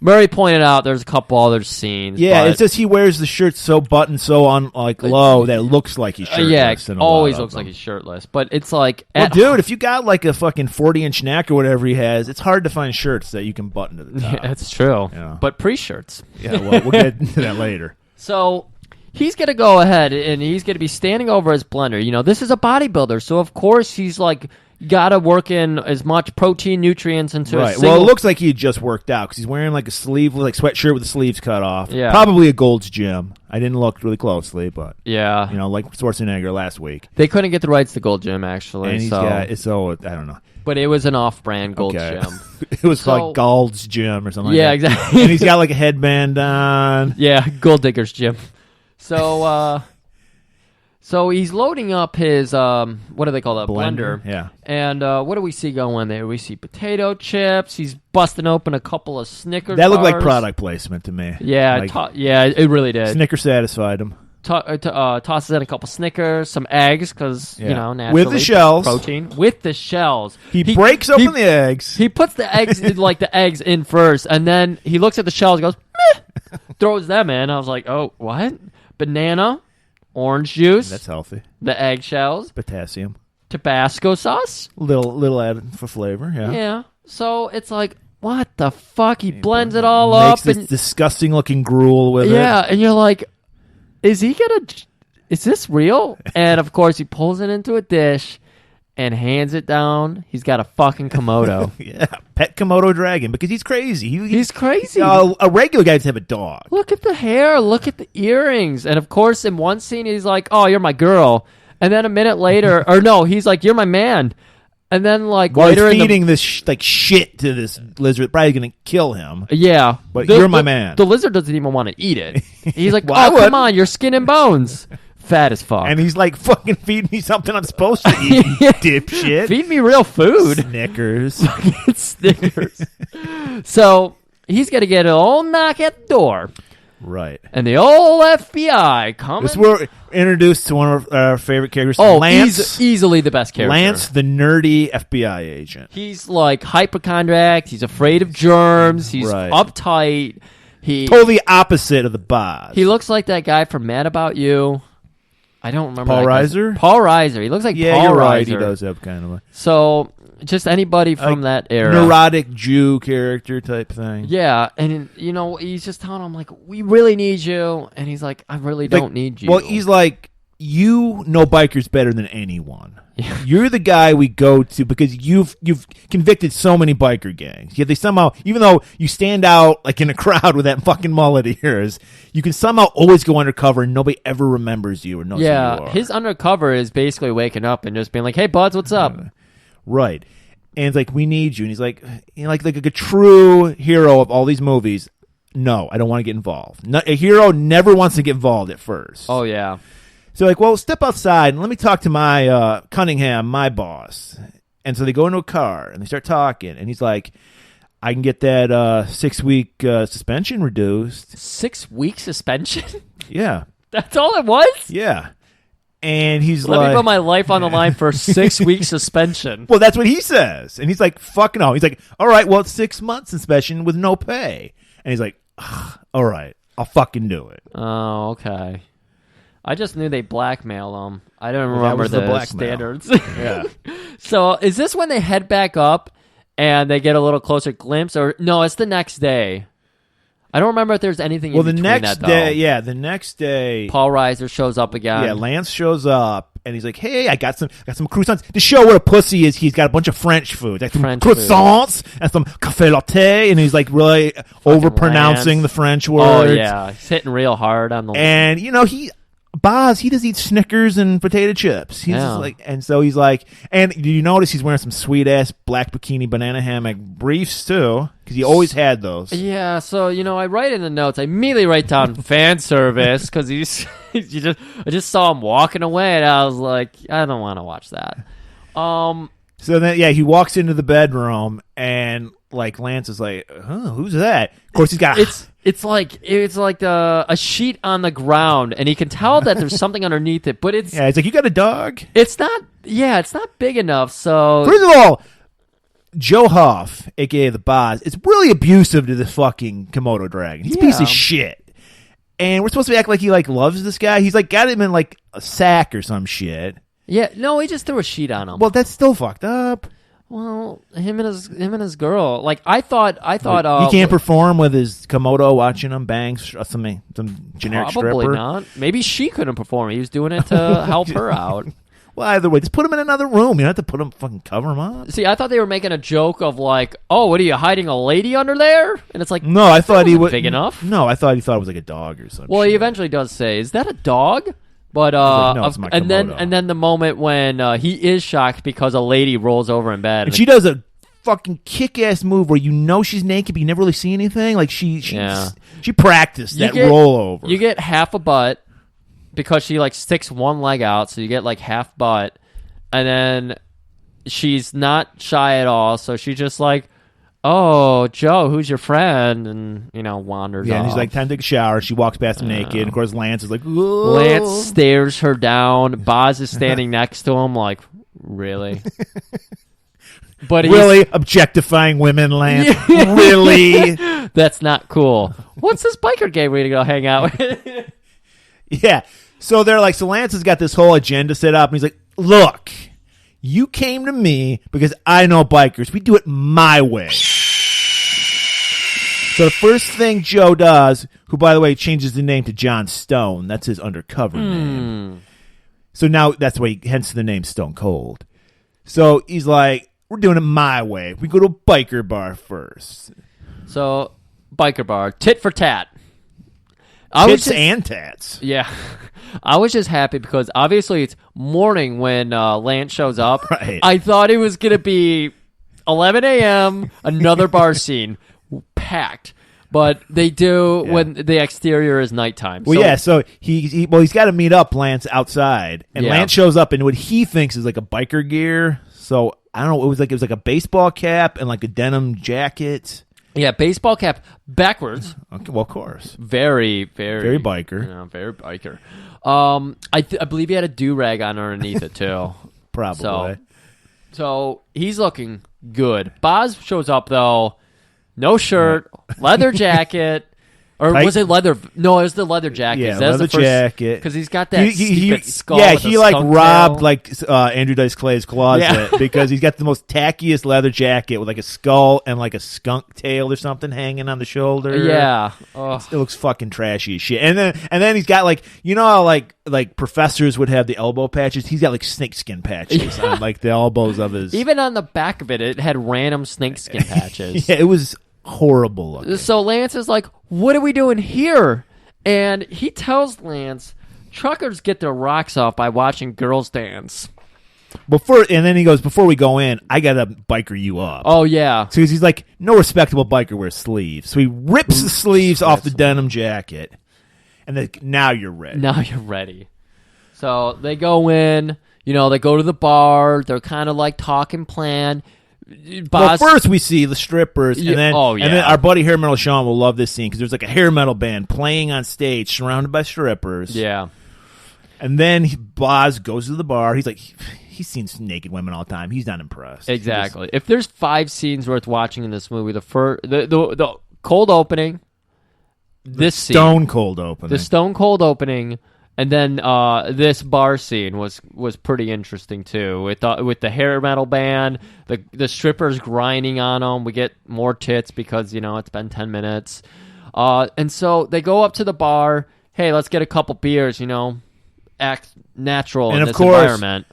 Murray pointed out there's a couple other scenes. Yeah, it's just he wears the shirt so buttoned so on low that it looks like he's shirtless. Yeah, it always looks like he's shirtless. But it's like... Well, dude, if you got like a fucking 40-inch neck or whatever he has, it's hard to find shirts that you can button to the top. Yeah, that's true. Yeah. But pre-shirts. Yeah, well, we'll get into that later. So... he's going to go ahead and he's going to be standing over his blender. This is a bodybuilder, so of course he's like got to work in as much protein, nutrients into a single... Well, it looks like he just worked out because he's wearing like a sweatshirt with the sleeves cut off. Yeah. Probably a Gold's Gym. I didn't look really closely, but... yeah. Like Schwarzenegger last week. They couldn't get the rights to Gold Gym, actually. And he's got... So, I don't know. But it was an off-brand Gold's Gym. It was like Gold's Gym or something like that. Yeah, exactly. And he's got like a headband on. Yeah, Gold Digger's Gym. So he's loading up his what do they call that? Blender. Yeah. And what do we see going there? We see potato chips. He's busting open a couple of Snickers. That looked like product placement to me. Yeah, it really did. Snickers satisfied him. Tosses in a couple Snickers, some eggs because naturally with the shells, protein with the shells. He breaks open the eggs. He puts the eggs the eggs in first, and then he looks at the shells, and goes, meh, throws them in. I was like, oh, what? Banana, orange juice. That's healthy. The eggshells. Potassium. Tabasco sauce. Little added for flavor, yeah. Yeah. So it's like, what the fuck? He blends it all up. Makes this disgusting looking gruel with it. Yeah, and you're like, is this real? And of course he pulls it into a dish and hands it down. He's got a fucking Komodo. Yeah, pet Komodo dragon, because he's crazy. He's crazy. A regular guy just have a dog. Look at the hair. Look at the earrings. And of course, in one scene, he's like, oh, you're my girl. And then a minute later, or no, he's like, you're my man. And then like While later he's feeding this shit to this lizard, probably going to kill him. Yeah. But you're my man. The lizard doesn't even want to eat it. He's like, Well, oh, come on, you're skin and bones. Fat as fuck. And he's like, fucking feed me something I'm supposed to eat, you dipshit. Feed me real food. Snickers. Snickers. So he's going to get an old knock at the door. Right. And the old FBI coming. We're introduced to one of our favorite characters. Oh, Lance. Easily the best character. Lance, the nerdy FBI agent. He's like hypochondriac. He's afraid of germs. He's Right. uptight. Totally opposite of the boss. He looks like that guy from Mad About You. I don't remember. Paul that guy's- Reiser? Paul Reiser. He looks like Yeah, Paul you're Reiser. right. He does have kind of a So just anybody from that era. neurotic Jew character type thing. Yeah, and he's just telling him like, we really need you, and he's like, I really don't need you. Well, he's like, you know bikers better than anyone. You're the guy we go to because you've convicted so many biker gangs. Yet they somehow, even though you stand out like in a crowd with that fucking mullet of yours, you can somehow always go undercover and nobody ever remembers you or knows who you are. His undercover is basically waking up and just being like, hey, buds, what's up? Right. And it's like, we need you. And he's like, like a true hero of all these movies. No, I don't want to get involved. A hero never wants to get involved at first. Oh, yeah. So like, well, step outside and let me talk to my Cunningham, my boss. And so they go into a car and they start talking. And he's like, I can get that 6-week suspension reduced. 6-week suspension? Yeah. That's all it was? Yeah. And he's Let like, me put my life on the line for 6-week suspension. well, that's what he says. And he's like, fuck no. He's like, all right, well, it's 6 months suspension with no pay. And he's like, all right, I'll fucking do it. Oh, okay. I just knew they blackmailed him. I don't remember the the blackmail. standards. Yeah. So is this when they head back up and they get a little closer glimpse? Or no, it's the next day. I don't remember if there's anything in between that, though. The next day, Paul Reiser shows up again. yeah, Lance shows up and he's like, "Hey, I got some croissants to show what a pussy is. He's got a bunch of French food, like some French croissants and some café latte, and he's like really overpronouncing Lance. the French Oh, words. yeah. He's hitting real hard on the... And he does eat Snickers and potato chips. He's just like, and so he's like, and do you notice he's wearing some sweet ass black bikini banana hammock briefs too? Because he always had those. Yeah, so I write in the notes. I immediately write down fan service because I just saw him walking away, and I was like, I don't want to watch that. So then, he walks into the bedroom, and like Lance is like, "Who's that?" Of course, he's got it's like a sheet on the ground, and he can tell that there's something underneath it, but it's he's like, "You got a dog?" It's not. Yeah, it's not big enough. So First of all, Joe Huff, aka the boss, is really abusive to this fucking Komodo dragon. He's a piece of shit. And we're supposed to act like he like loves this guy. He's like got him in like a sack or some shit. Yeah, no, he just threw a sheet on him. Well, that's still fucked up. Well, him and his girl. Like I thought. He can't perform with his Komodo watching him bang some generic probably stripper. not. Maybe she couldn't perform. He was doing it to help her out. Well, either way, just put him in another room. You don't have to put him fucking cover him up. See, I thought they were making a joke of like, oh, what are you hiding a lady under there? And it's like, no, I thought he was was big enough. No, I thought it was like a dog or something. Well, he eventually does say, "Is that a dog?" But like, no, it's my and Komodo. then the moment when he is shocked because a lady rolls over in bed, and she does a fucking kick-ass move where she's naked but you never really see anything. Like she practiced that rollover. You get half a butt because she like sticks one leg out, so you get like half butt, and then she's not shy at all, so she's just like, "Oh, Joe, who's your friend?" And wanders off. And he's like, "Time to take a shower." She walks past him naked, and of course Lance is like, "Whoa." Lance stares her down. Boz is standing next to him, like, really? But really objectifying women, Lance. Really? That's not cool. What's this biker gang we're gonna go hang out with? Yeah. So they're like, so Lance has got this whole agenda set up, and he's like, look, you came to me because I know bikers. We do it my way. So the first thing Joe does, who, by the way, changes the name to John Stone. That's his undercover name. So now that's why, hence the name Stone Cold. So he's like, we're doing it my way. We go to a biker bar first. So, biker bar. Tit for tat. Tits and tats. Yeah. I was just happy because obviously it's morning when Lance shows up. Right. I thought it was going to be 11 a.m., another bar scene, packed. But they do when the exterior is nighttime. Well, so he's got to meet up Lance outside. And Lance shows up in what he thinks is like a biker gear. So, I don't know, it was like a baseball cap and like a denim jacket. Yeah, baseball cap backwards. Okay, well, of course. Very biker. You know, very biker. I believe he had a do-rag on underneath it, too. Probably. So, he's looking good. Boz shows up, though. No shirt, leather jacket. Or was it leather? No, it was the leather jacket. Yeah, leather jacket. Because he's got that stupid skull. Yeah, with he a like skunk robbed tail. like Andrew Dice Clay's closet because he's got the most tackiest leather jacket with like a skull and like a skunk tail or something hanging on the shoulder. Yeah, it looks fucking trashy as shit. And then he's got like, you know how like professors would have the elbow patches. He's got like snakeskin patches on like the elbows of his. Even on the back of it, it had random snakeskin patches. Yeah, it was horrible looking. So Lance is like, what are we doing here? And he tells Lance, truckers get their rocks off by watching girls dance. And then he goes, before we go in, I got to biker you up. Oh, yeah. So he's like, no respectable biker wears sleeves. So he rips the sleeves off the denim jacket. And then, now you're ready. Now you're ready. So they go in, they go to the bar. They're kind of like talking plan. Well, first we see the strippers, and then and then our buddy hair metal Sean will love this scene because there's like a hair metal band playing on stage, surrounded by strippers. Yeah, and then Boz goes to the bar. He's like, he's seen naked women all the time. He's not impressed. Exactly. If there's 5 scenes worth watching in this movie, the cold opening, the stone cold opening. And then this bar scene was pretty interesting too. With the hair metal band, the strippers grinding on them. We get more tits because it's been 10 minutes. And so they go up to the bar. Hey, let's get a couple beers. Act natural in this environment.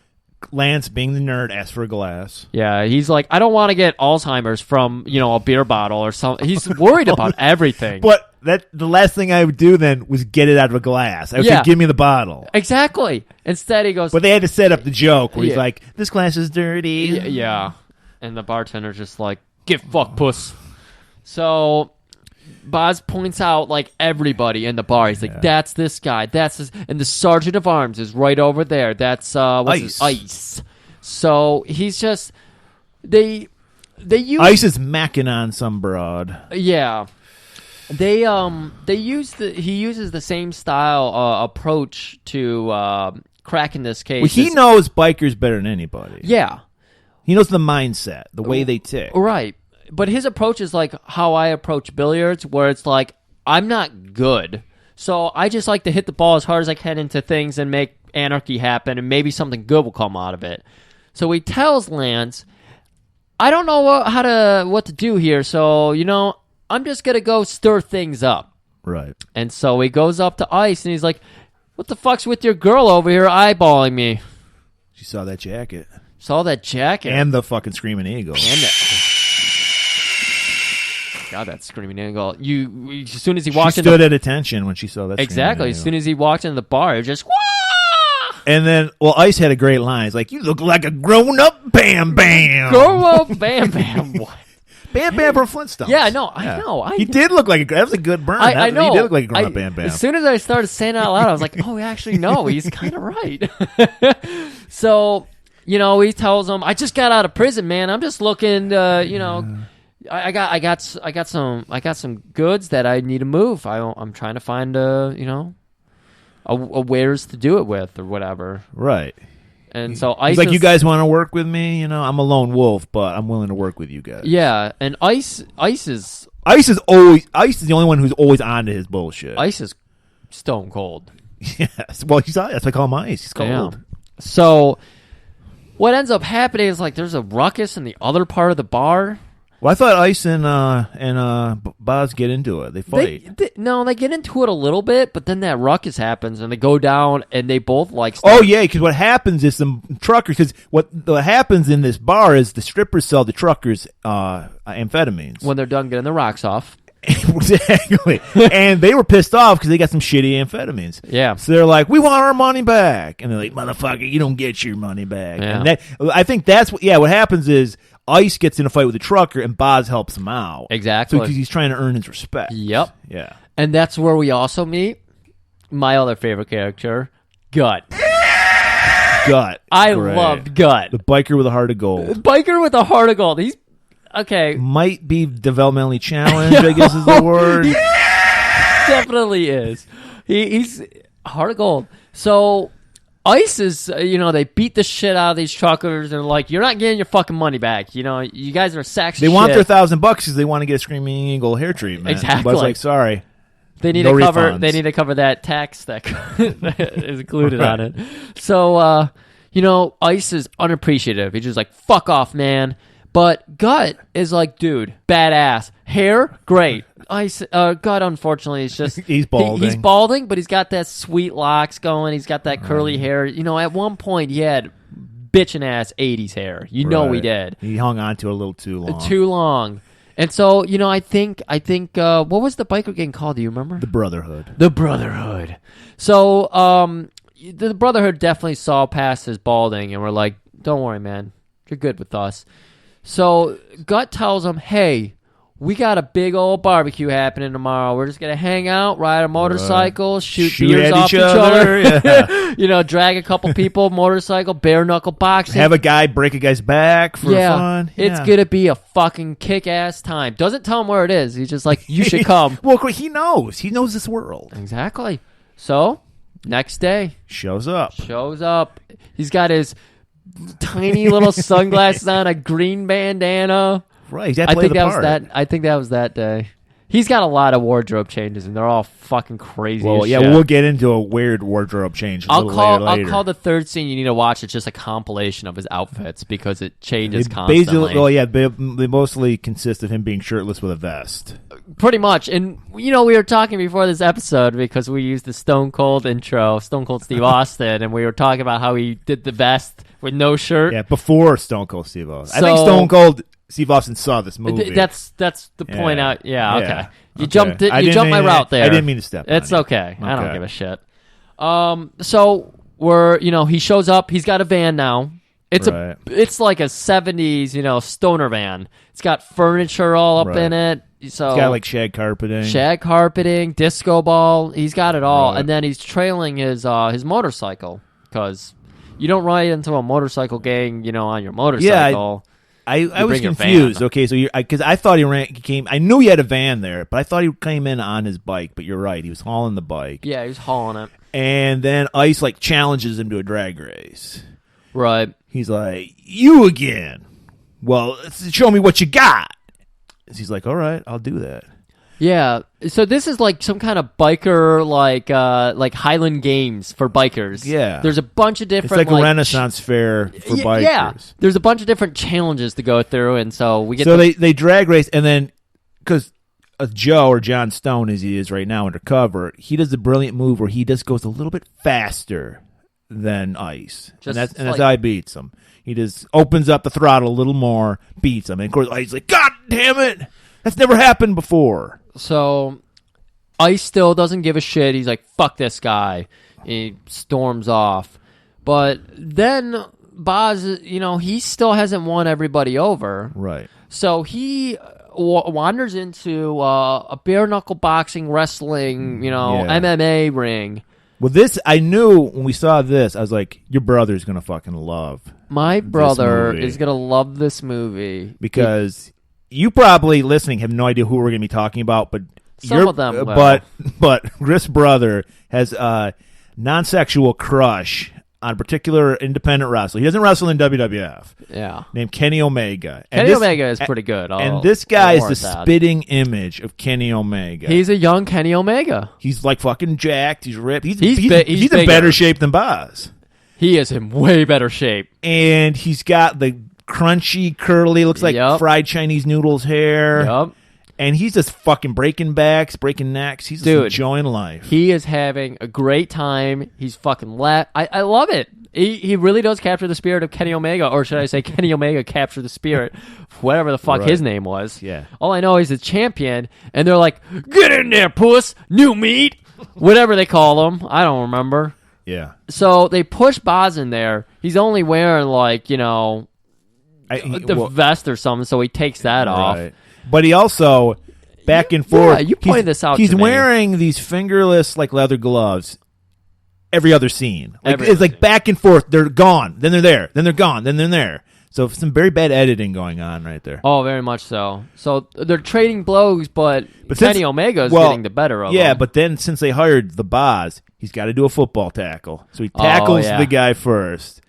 Lance, being the nerd, asks for a glass. Yeah, he's like, I don't want to get Alzheimer's from a beer bottle or something. He's worried about everything. But the last thing I would do then was get it out of a glass. I would say, give me the bottle. Exactly. Instead, he goes. But they had to set up the joke where he's like, this glass is dirty. Yeah. And the bartender's just like, get fucked, puss. So Boz points out like everybody in the bar. He's like, that's this guy. That's this. And the sergeant of arms is right over there. That's Ice. So he's just they use Ice is macking on some broad. Yeah. He uses the same style approach to cracking this case. Well, he knows bikers better than anybody. Yeah. He knows the mindset, the way they tick. Right. But his approach is like how I approach billiards, where it's like, I'm not good. So I just like to hit the ball as hard as I can into things and make anarchy happen, and maybe something good will come out of it. So he tells Lance, I don't know what to do here, so, I'm just going to go stir things up. Right. And so he goes up to Ice, and he's like, what the fuck's with your girl over here eyeballing me? She saw that jacket. And the fucking Screaming Eagle. God, that Screaming Eagle. As soon as he walked in, she stood at attention when she saw that. Exactly. As soon as he walked into the bar, it just, wah! And then, Ice had a great line. He's like, you look like a grown-up Bam Bam. Grown-up Bam Bam. What? Bam Bam from Flintstones. Yeah, I know. He did look like that was a good burn. I know. He did look like a grown-up Bam Bam. As soon as I started saying it out loud, I was like, oh, actually, no, he's kind of right. So, he tells him, I just got out of prison, man. I'm just looking, I got some goods that I need to move. I'm trying to find a wares to do it with or whatever. Right. And so He's like, you guys want to work with me? I'm a lone wolf, but I'm willing to work with you guys. Yeah, and Ice is the only one who's always on to his bullshit. Ice is stone cold. Yes. Well, that's why I call him Ice. He's cold. Damn. So what ends up happening is like there's a ruckus in the other part of the bar. Well, I thought Ice and Boz get into it. They fight. They get into it a little bit, but then that ruckus happens, and they go down, and they both like. Oh yeah, because what happens is some truckers. Because what happens in this bar is the strippers sell the truckers amphetamines when they're done getting the rocks off. Exactly, and they were pissed off because they got some shitty amphetamines. Yeah, so they're like, "We want our money back," and they're like, "Motherfucker, you don't get your money back." Yeah. And I think that's what. Yeah, what happens is Ice gets in a fight with the trucker, and Boz helps him out. Exactly, because he's trying to earn his respect. Yep. Yeah, and that's where we also meet my other favorite character, Gut. Gut. I loved Gut, the biker with a heart of gold. Biker with a heart of gold. He's okay. Might be developmentally challenged, I guess is the word. Definitely is. He's heart of gold. So Ice is, they beat the shit out of these truckers and like, you're not getting your fucking money back. You guys are sacks of shit. They want their $1,000 because they want to get a Screaming Eagle hair treatment. Exactly. But it's like, sorry. They need to cover. Refunds. They need to cover that tax that is included on it. So, Ice is unappreciative. He's just like, fuck off, man. But Gut is like, dude, badass. Hair, great. Gut, unfortunately, is just... he's balding. He's balding, but he's got that sweet locks going. He's got that curly hair. At one point, he had bitchin' ass 80s hair. He did. He hung on to it a little too long. Too long. And so, I think, what was the biker gang called? Do you remember? The Brotherhood. The Brotherhood. So, the Brotherhood definitely saw past his balding and were like, don't worry, man. You're good with us. So Gut tells him, hey, we got a big old barbecue happening tomorrow. We're just going to hang out, ride a motorcycle, shoot beers off each other. Yeah. Drag a couple people, motorcycle, bare knuckle boxing. Have a guy break a guy's back for fun. Yeah. It's going to be a fucking kick-ass time. Doesn't tell him where it is. He's just like, you should come. Well, he knows. He knows this world. Exactly. So, next day. Shows up. He's got his tiny little sunglasses on, a green bandana. Right, he's I think that was that day. He's got a lot of wardrobe changes, and they're all fucking crazy. Well, yeah, shit. we'll get into a weird wardrobe change. Later. I'll call the third scene you need to watch. It's just a compilation of his outfits because it changes constantly. They mostly consist of him being shirtless with a vest. Pretty much. And, we were talking before this episode because we used the Stone Cold intro, Stone Cold Steve Austin, and we were talking about how he did the vest with no shirt. Yeah, before Stone Cold Steve Austin. I think Stone Cold Steve Austin saw this movie. That's the point out. Yeah, okay. You jumped my route there. I didn't mean to step on It's okay. I don't give a shit. So he shows up. He's got a van now. It's like a 70s, stoner van. It's got furniture all up in it. So it's got like shag carpeting, disco ball. He's got it all, and then he's trailing his motorcycle because you don't ride into a motorcycle gang, on your motorcycle. Yeah, I was confused. Okay, so because I thought he came. I knew he had a van there, but I thought he came in on his bike. But you're right, he was hauling the bike. Yeah, he was hauling it. And then Ice challenges him to a drag race. Right. He's like, "You again? Well, show me what you got." He's like, "All right, I'll do that." Yeah, so this is like some kind of biker, like Highland Games for bikers. Yeah, there's a bunch of different. It's like a Renaissance fair for bikers. Yeah, there's a bunch of different challenges to go through, and so we get. So they drag race, and then because Joe or John Stone, as he is right now undercover, he does a brilliant move where he just goes a little bit faster than Ice, and that's how he beats him. He just opens up the throttle a little more, beats him, and of course Ice is like, "God damn it, that's never happened before." So Ice still doesn't give a shit. He's like, fuck this guy. He storms off. But then Boz, he still hasn't won everybody over. Right. So he wanders into a bare-knuckle boxing, wrestling, MMA ring. Well, this, I knew when we saw this, I was like, your brother's going to fucking love My brother is going to love this movie. Because... You probably listening have no idea who we're going to be talking about, but some of them. But Griff's brother has a non-sexual crush on a particular independent wrestler. He doesn't wrestle in WWF. Yeah. Named Kenny Omega. Kenny Omega is pretty good. And this guy is the spitting image of Kenny Omega. He's a young Kenny Omega. He's like fucking jacked. He's ripped. He's he's in better shape than Boz. He is in way better shape. And he's got the crunchy, curly, looks like fried Chinese noodles hair. Yep. And he's just fucking breaking backs, breaking necks. He's just enjoying life. He is having a great time. He's fucking I love it. He really does capture the spirit of Kenny Omega, or should I say Kenny Omega captured the spirit, whatever the fuck his name was. Yeah. All I know is he's a champion, and they're like, get in there, puss, new meat, whatever they call him. I don't remember. Yeah. So they push Boz in there. He's only wearing the vest or something, so he takes that off. But he also, back and forth. Yeah, you pointed this out. He's wearing these fingerless, like leather gloves. Every other scene, it's like back and forth. They're gone, then they're there, then they're gone, then they're there. So some very bad editing going on right there. Oh, very much so. So they're trading blows, but Kenny Omega is getting the better of him. Yeah, but then since they hired the Boz, he's got to do a football tackle. So he tackles the guy first.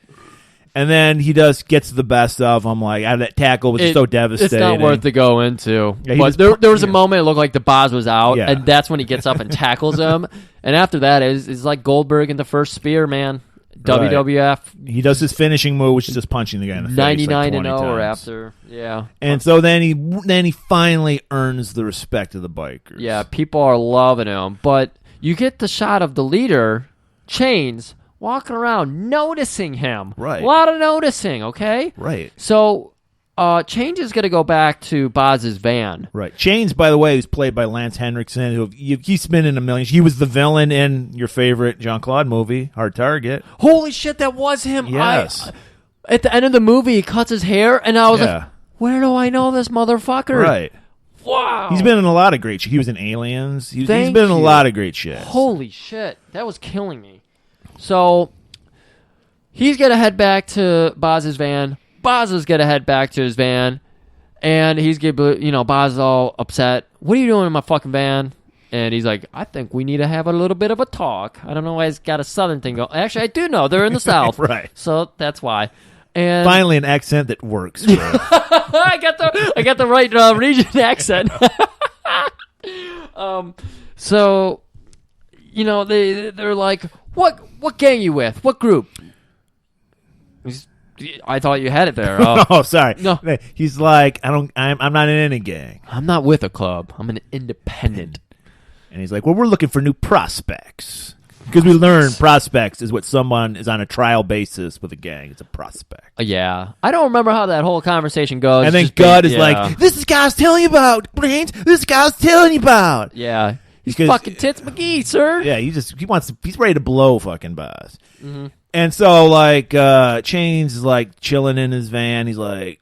And then he gets the best of him. Like, that tackle was so devastating. It's not worth to go into. Yeah, but there was a moment it looked like the Boz was out, and that's when he gets up and tackles him. And after that, it's like Goldberg in the first spear, man. Right. WWF. He does his finishing move, which is just punching the guy in the face 99 like 20 and 0 times. after. Yeah. And so then he finally earns the respect of the bikers. Yeah, people are loving him. But you get the shot of the leader, Chains, walking around, noticing him. Right. A lot of noticing, okay? Right. So, Change is going to go back to Boz's van. Right. Chains, by the way, is played by Lance Henriksen, who he's been in a million. He was the villain in your favorite Jean-Claude movie, Hard Target. Holy shit, that was him. Yes. At the end of the movie, he cuts his hair, and I was like, where do I know this motherfucker? Right. Wow. He's been in a lot of great shit. He was in Aliens. He's been in a lot of great shit. Holy shit. That was killing me. So, he's going to head back to Boz's van. Boz is going to head back to his van. And he's going to, Boz is all upset. What are you doing in my fucking van? And he's like, I think we need to have a little bit of a talk. I don't know why he's got a southern thing going. Actually, I do know. They're in the South. Right. So, that's why. And finally, an accent that works. I got the right region accent. So, they're like, what gang you with? What group? I thought you had it there. Oh, sorry. No, he's like, I'm not in any gang. I'm not with a club. I'm an independent. And he's like, well, we're looking for new prospects. Because we learned prospects is what someone is on a trial basis with a gang. It's a prospect. Yeah. I don't remember how that whole conversation goes. And then God is like, this is guy's telling you about, Brains. This is guy's telling you about. Yeah. He's fucking Tits McGee, sir. Yeah, he's ready to blow fucking Boz. Mm-hmm. And so, like, Chains is, like, chilling in his van. He's like,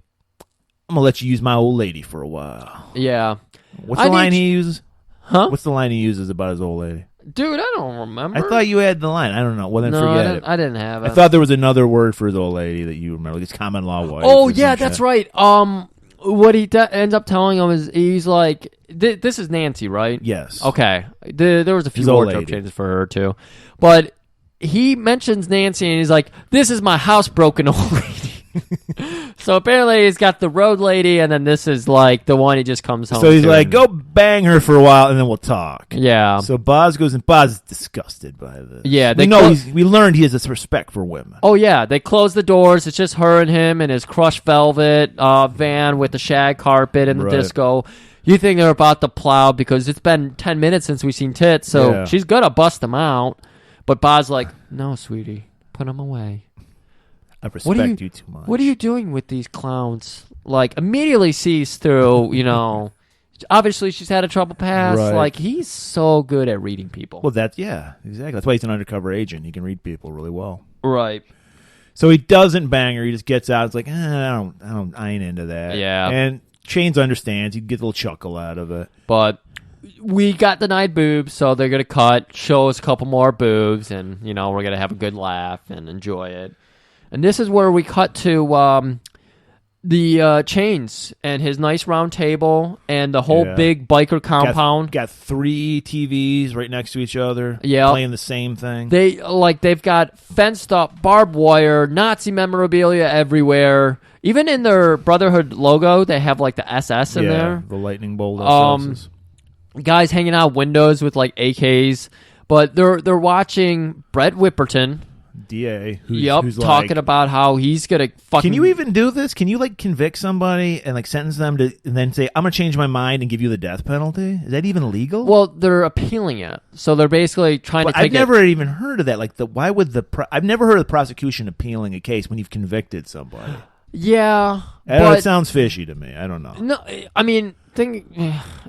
I'm going to let you use my old lady for a while. Yeah. What's the line he uses? Huh? What's the line he uses about his old lady? Dude, I don't remember. I thought you had the line. I don't know. Well, then forget it. I didn't have it. I thought there was another word for his old lady that you remember. Like it's common law wife. Oh, yeah, that's right. What he ends up telling him is he's like, this is Nancy, right? Yes. Okay. There was a few wardrobe changes for her, too. But he mentions Nancy, and he's like, this is my housebroken old lady. So apparently he's got the road lady, and then this is like the one he just comes home to. So he's like, go bang her for a while, and then we'll talk. Yeah. So Boz goes, and Boz is disgusted by this. Yeah. We learned he has this respect for women. Oh, yeah. They close the doors. It's just her and him in his crushed velvet van with the shag carpet and the disco. You think they're about to plow because it's been 10 minutes since we've seen tits, so she's going to bust them out. But Boz's like, no, sweetie, put them away. I respect you too much. What are you doing with these clowns? Like, immediately sees through, obviously she's had a trouble past. Right. Like, he's so good at reading people. Well, exactly. That's why he's an undercover agent. He can read people really well. Right. So he doesn't bang her. He just gets out. It's like, I ain't into that. Yeah. And Chains understands. He gets a little chuckle out of it. But we got denied boobs, so they're going to cut, show us a couple more boobs, and, we're going to have a good laugh and enjoy it. And this is where we cut to the Chains and his nice round table and the whole big biker compound. Got 3 TVs right next to each other. Yeah, playing the same thing. They've got fenced up barbed wire, Nazi memorabilia everywhere. Even in their Brotherhood logo, they have like the SS in there. The lightning bolt SSs. Guys hanging out windows with like AKs, but they're watching Brett Whipperton. DA, who's talking about how he's gonna fucking. Can you even do this? Can you like convict somebody and like sentence them to, and then say, "I'm gonna change my mind and give you the death penalty"? Is that even legal? Well, they're appealing it, so they're basically trying to. I've never even heard of that. Like, why would I've never heard of the prosecution appealing a case when you've convicted somebody. Yeah, it sounds fishy to me. I don't know. No, I mean,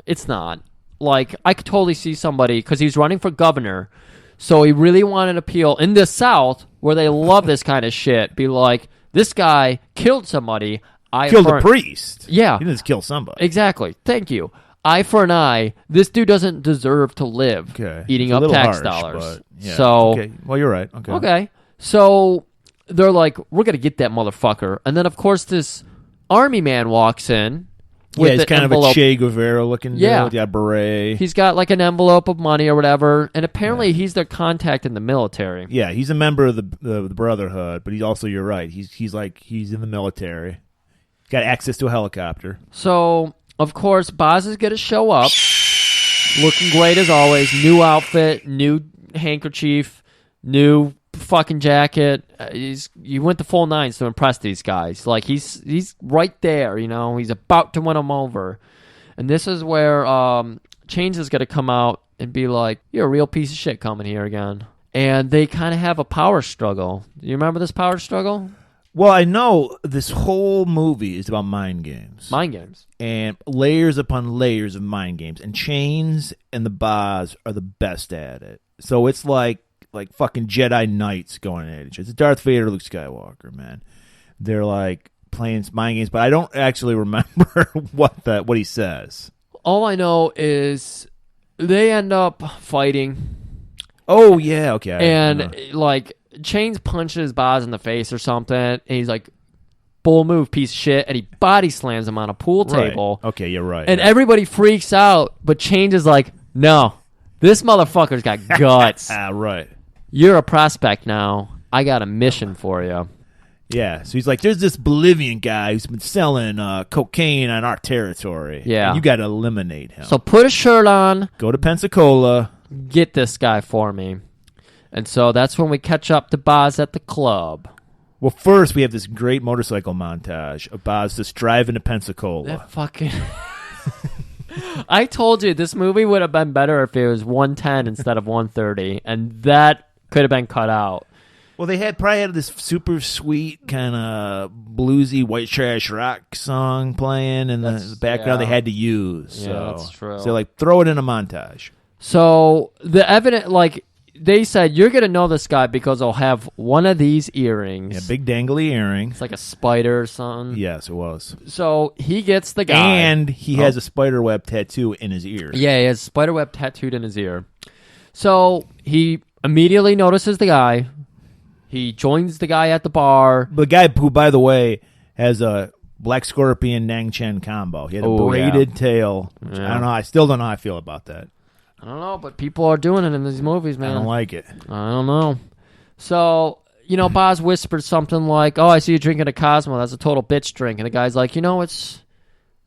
it's not. Like, I could totally see somebody because he's running for governor. So he really wanted to appeal in the South, where they love this kind of shit. Be like, this guy killed somebody. Killed a priest. Yeah. He didn't just kill somebody. Exactly. Thank you. Eye for an eye. This dude doesn't deserve to live eating up tax dollars. Yeah. So, okay. Well, you're right. Okay. So they're like, we're going to get that motherfucker. And then, of course, this army man walks in. He's kind of a Che Guevara looking dude. Yeah, beret. He's got like an envelope of money or whatever, and apparently he's their contact in the military. Yeah, he's a member of the Brotherhood, but he's also, you're right, he's in the military. Got access to a helicopter. So, of course, Boz is going to show up, looking great as always. New outfit, new handkerchief, new fucking jacket. You went the full nines to impress these guys. Like, he's right there, you know. He's about to win them over. And this is where Chains is going to come out and be like, you're a real piece of shit coming here again. And they kind of have a power struggle. Do you remember this power struggle? Well, I know this whole movie is about mind games. Mind games. And layers upon layers of mind games. And Chains and the Boz are the best at it. So it's like fucking Jedi Knights going at each other. It's Darth Vader, Luke Skywalker, man. They're like playing mind games, but I don't actually remember what he says. All I know is they end up fighting. Oh yeah, okay. And like Chains punches Boz in the face or something, and he's like, "Bull move, piece of shit," and he body slams him on a pool table. Right. Okay, you're right. And everybody freaks out, but Chains is like, "No, this motherfucker's got guts." Right. You're a prospect now. I got a mission for you. Yeah, so he's like, there's this Bolivian guy who's been selling cocaine on our territory. Yeah. And you got to eliminate him. So put a shirt on. Go to Pensacola. Get this guy for me. And so that's when we catch up to Boz at the club. Well, first we have this great motorcycle montage of Boz just driving to Pensacola. That fucking... I told you, this movie would have been better if it was 110 instead of 130. And that could have been cut out. Well, they probably had this super sweet kind of bluesy white trash rock song playing in the background. They had to use. Yeah, that's true. So like, throw it in a montage. So the evidence, like they said, you're gonna know this guy because he'll have one of these earrings. Yeah, big dangly earrings. It's like a spider or something. Yes, it was. So he gets the guy, and he has a spider web tattoo in his ear. Yeah, he has a spider web tattooed in his ear. So he immediately notices the guy. He joins the guy at the bar. The guy who, by the way, has a Black Scorpion Nang Chen combo. He had a braided tail. Which I don't know. I still don't know how I feel about that. I don't know, but people are doing it in these movies, man. I don't like it. I don't know. So, you know, Boz whispered something like, "Oh, I see you drinking a Cosmo. That's a total bitch drink." And the guy's like, "You know, it's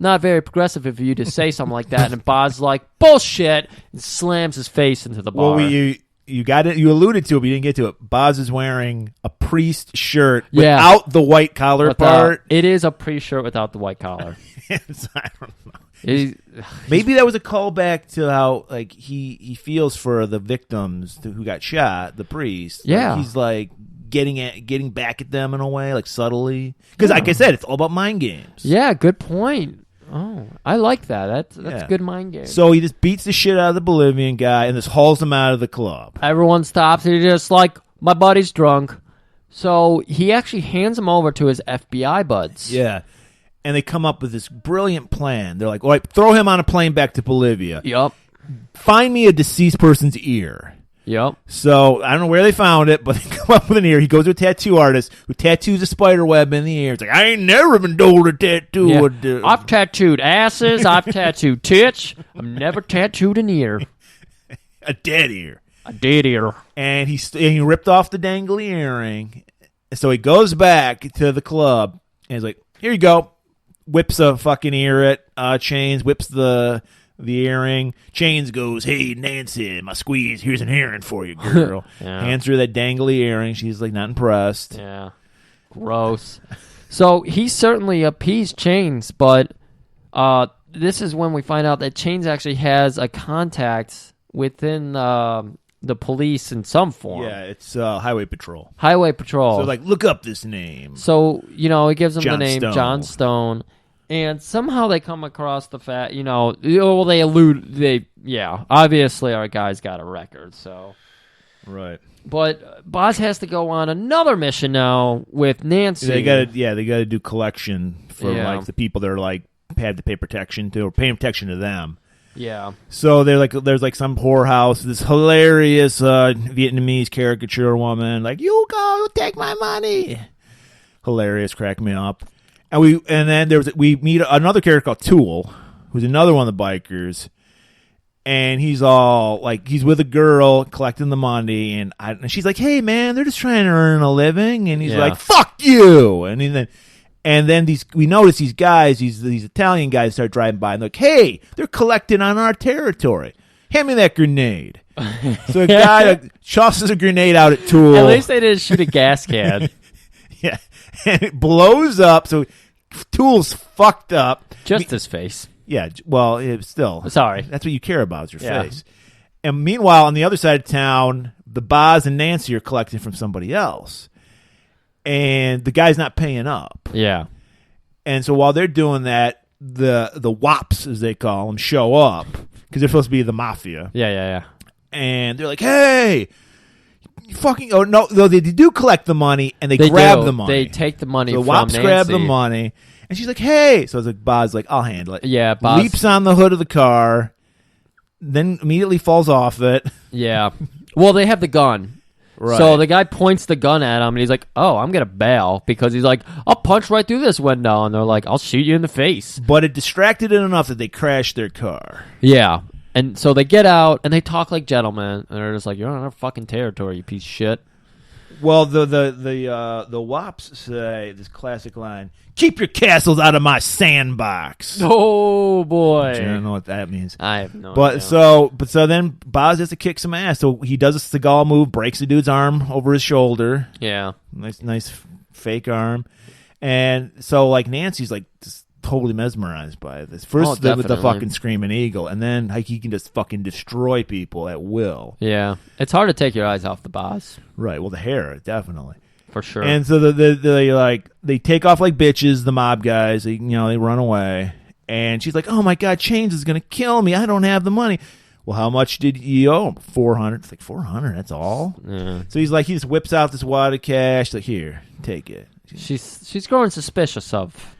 not very progressive of you to say something like that." And Boz's like, "Bullshit!" and slams his face into the bar. Well, you got it. You alluded to it, but you didn't get to it. Boz is wearing a priest shirt without the white collar part. It is a priest shirt without the white collar. I don't know. Maybe that was a callback to how like he feels for the victims who got shot. The priest. Yeah, like, he's like getting back at them in a way, like subtly. Because, like I said, it's all about mind games. Yeah, good point. Oh, I like that. That's a good mind game. So he just beats the shit out of the Bolivian guy and just hauls him out of the club. Everyone stops and he's just like, my buddy's drunk. So he actually hands him over to his FBI buds. Yeah. And they come up with this brilliant plan. They're like, all right, throw him on a plane back to Bolivia. Yup. Find me a deceased person's ear. Yep. So I don't know where they found it, but they come up with an ear. He goes to a tattoo artist who tattoos a spider web in the ear. It's like, I ain't never been told to tattoo. Yeah. I've tattooed asses. I've tattooed tits. I've never tattooed an ear. A dead ear. A dead ear. And he ripped off the dangly earring. So he goes back to the club and he's like, here you go. Whips a fucking ear at Chains, whips the earring. Chains goes, hey, Nancy, my squeeze, here's an earring for you, girl. Yeah. Hands her that dangly earring. She's like not impressed. Yeah. Gross. So he certainly appeased Chains, but this is when we find out that Chains actually has a contact within the police in some form. Yeah, it's Highway Patrol. Highway Patrol. So like, look up this name. So, he gives them the John name Stone. John Stone. And somehow they come across the fact, obviously our guy's got a record, so. Right. But Boz has to go on another mission now with Nancy. They gotta do collection for like the people that are like had to pay protection to, or pay protection to them. Yeah. So there's like some whorehouse, this hilarious Vietnamese caricature woman, like, you go take my money. Hilarious, crack me up. And we meet another character called Tool, who's another one of the bikers, and he's all like, he's with a girl collecting the money, and she's like, hey man, they're just trying to earn a living, and he's like, fuck you, and then we notice these guys, these Italian guys start driving by and they're like, hey, they're collecting on our territory. Hand me that grenade. So a guy tosses a grenade out at Tool. At least they didn't shoot a gas can. Yeah. And it blows up, so Tool's fucked up. Just his face. Yeah, well, it's still. Sorry. That's what you care about, is your face. And meanwhile, on the other side of town, the Boz and Nancy are collecting from somebody else. And the guy's not paying up. Yeah. And so while they're doing that, the WAPs, as they call them, show up, because they're supposed to be the mafia. Yeah. And they're like, hey, fucking, oh no, they do collect the money, and they grab the money. They take the money so from WAPs Nancy. grab the money, and she's like, hey. So it's like, Boz's like, I'll handle it. Yeah, Boz leaps on the hood of the car, then immediately falls off it. Yeah. Well, they have the gun. Right. So the guy points the gun at him, and he's like, oh, I'm going to bail, because he's like, I'll punch right through this window. And they're like, I'll shoot you in the face. But it distracted it enough that they crashed their car. Yeah. And so they get out, and they talk like gentlemen, and they're just like, you're on our fucking territory, you piece of shit. Well, the WAPs say this classic line, keep your castles out of my sandbox. Oh, boy. I don't know what that means. I have no idea. So then Boz has to kick some ass. So he does a Seagal move, breaks the dude's arm over his shoulder. Yeah. Nice fake arm. And so like Nancy's like just totally mesmerized by this. First with the fucking screaming eagle, and then like he can just fucking destroy people at will. Yeah. It's hard to take your eyes off the Boz. Right. Well, the hair, definitely. For sure. And so they take off like bitches, the mob guys. They run away. And she's like, "Oh my God, Chains is gonna kill me. I don't have the money." Well, how much did you owe? 400. It's like 400. That's all. Yeah. So he just whips out this wad of cash. Like, here, take it. She's growing suspicious of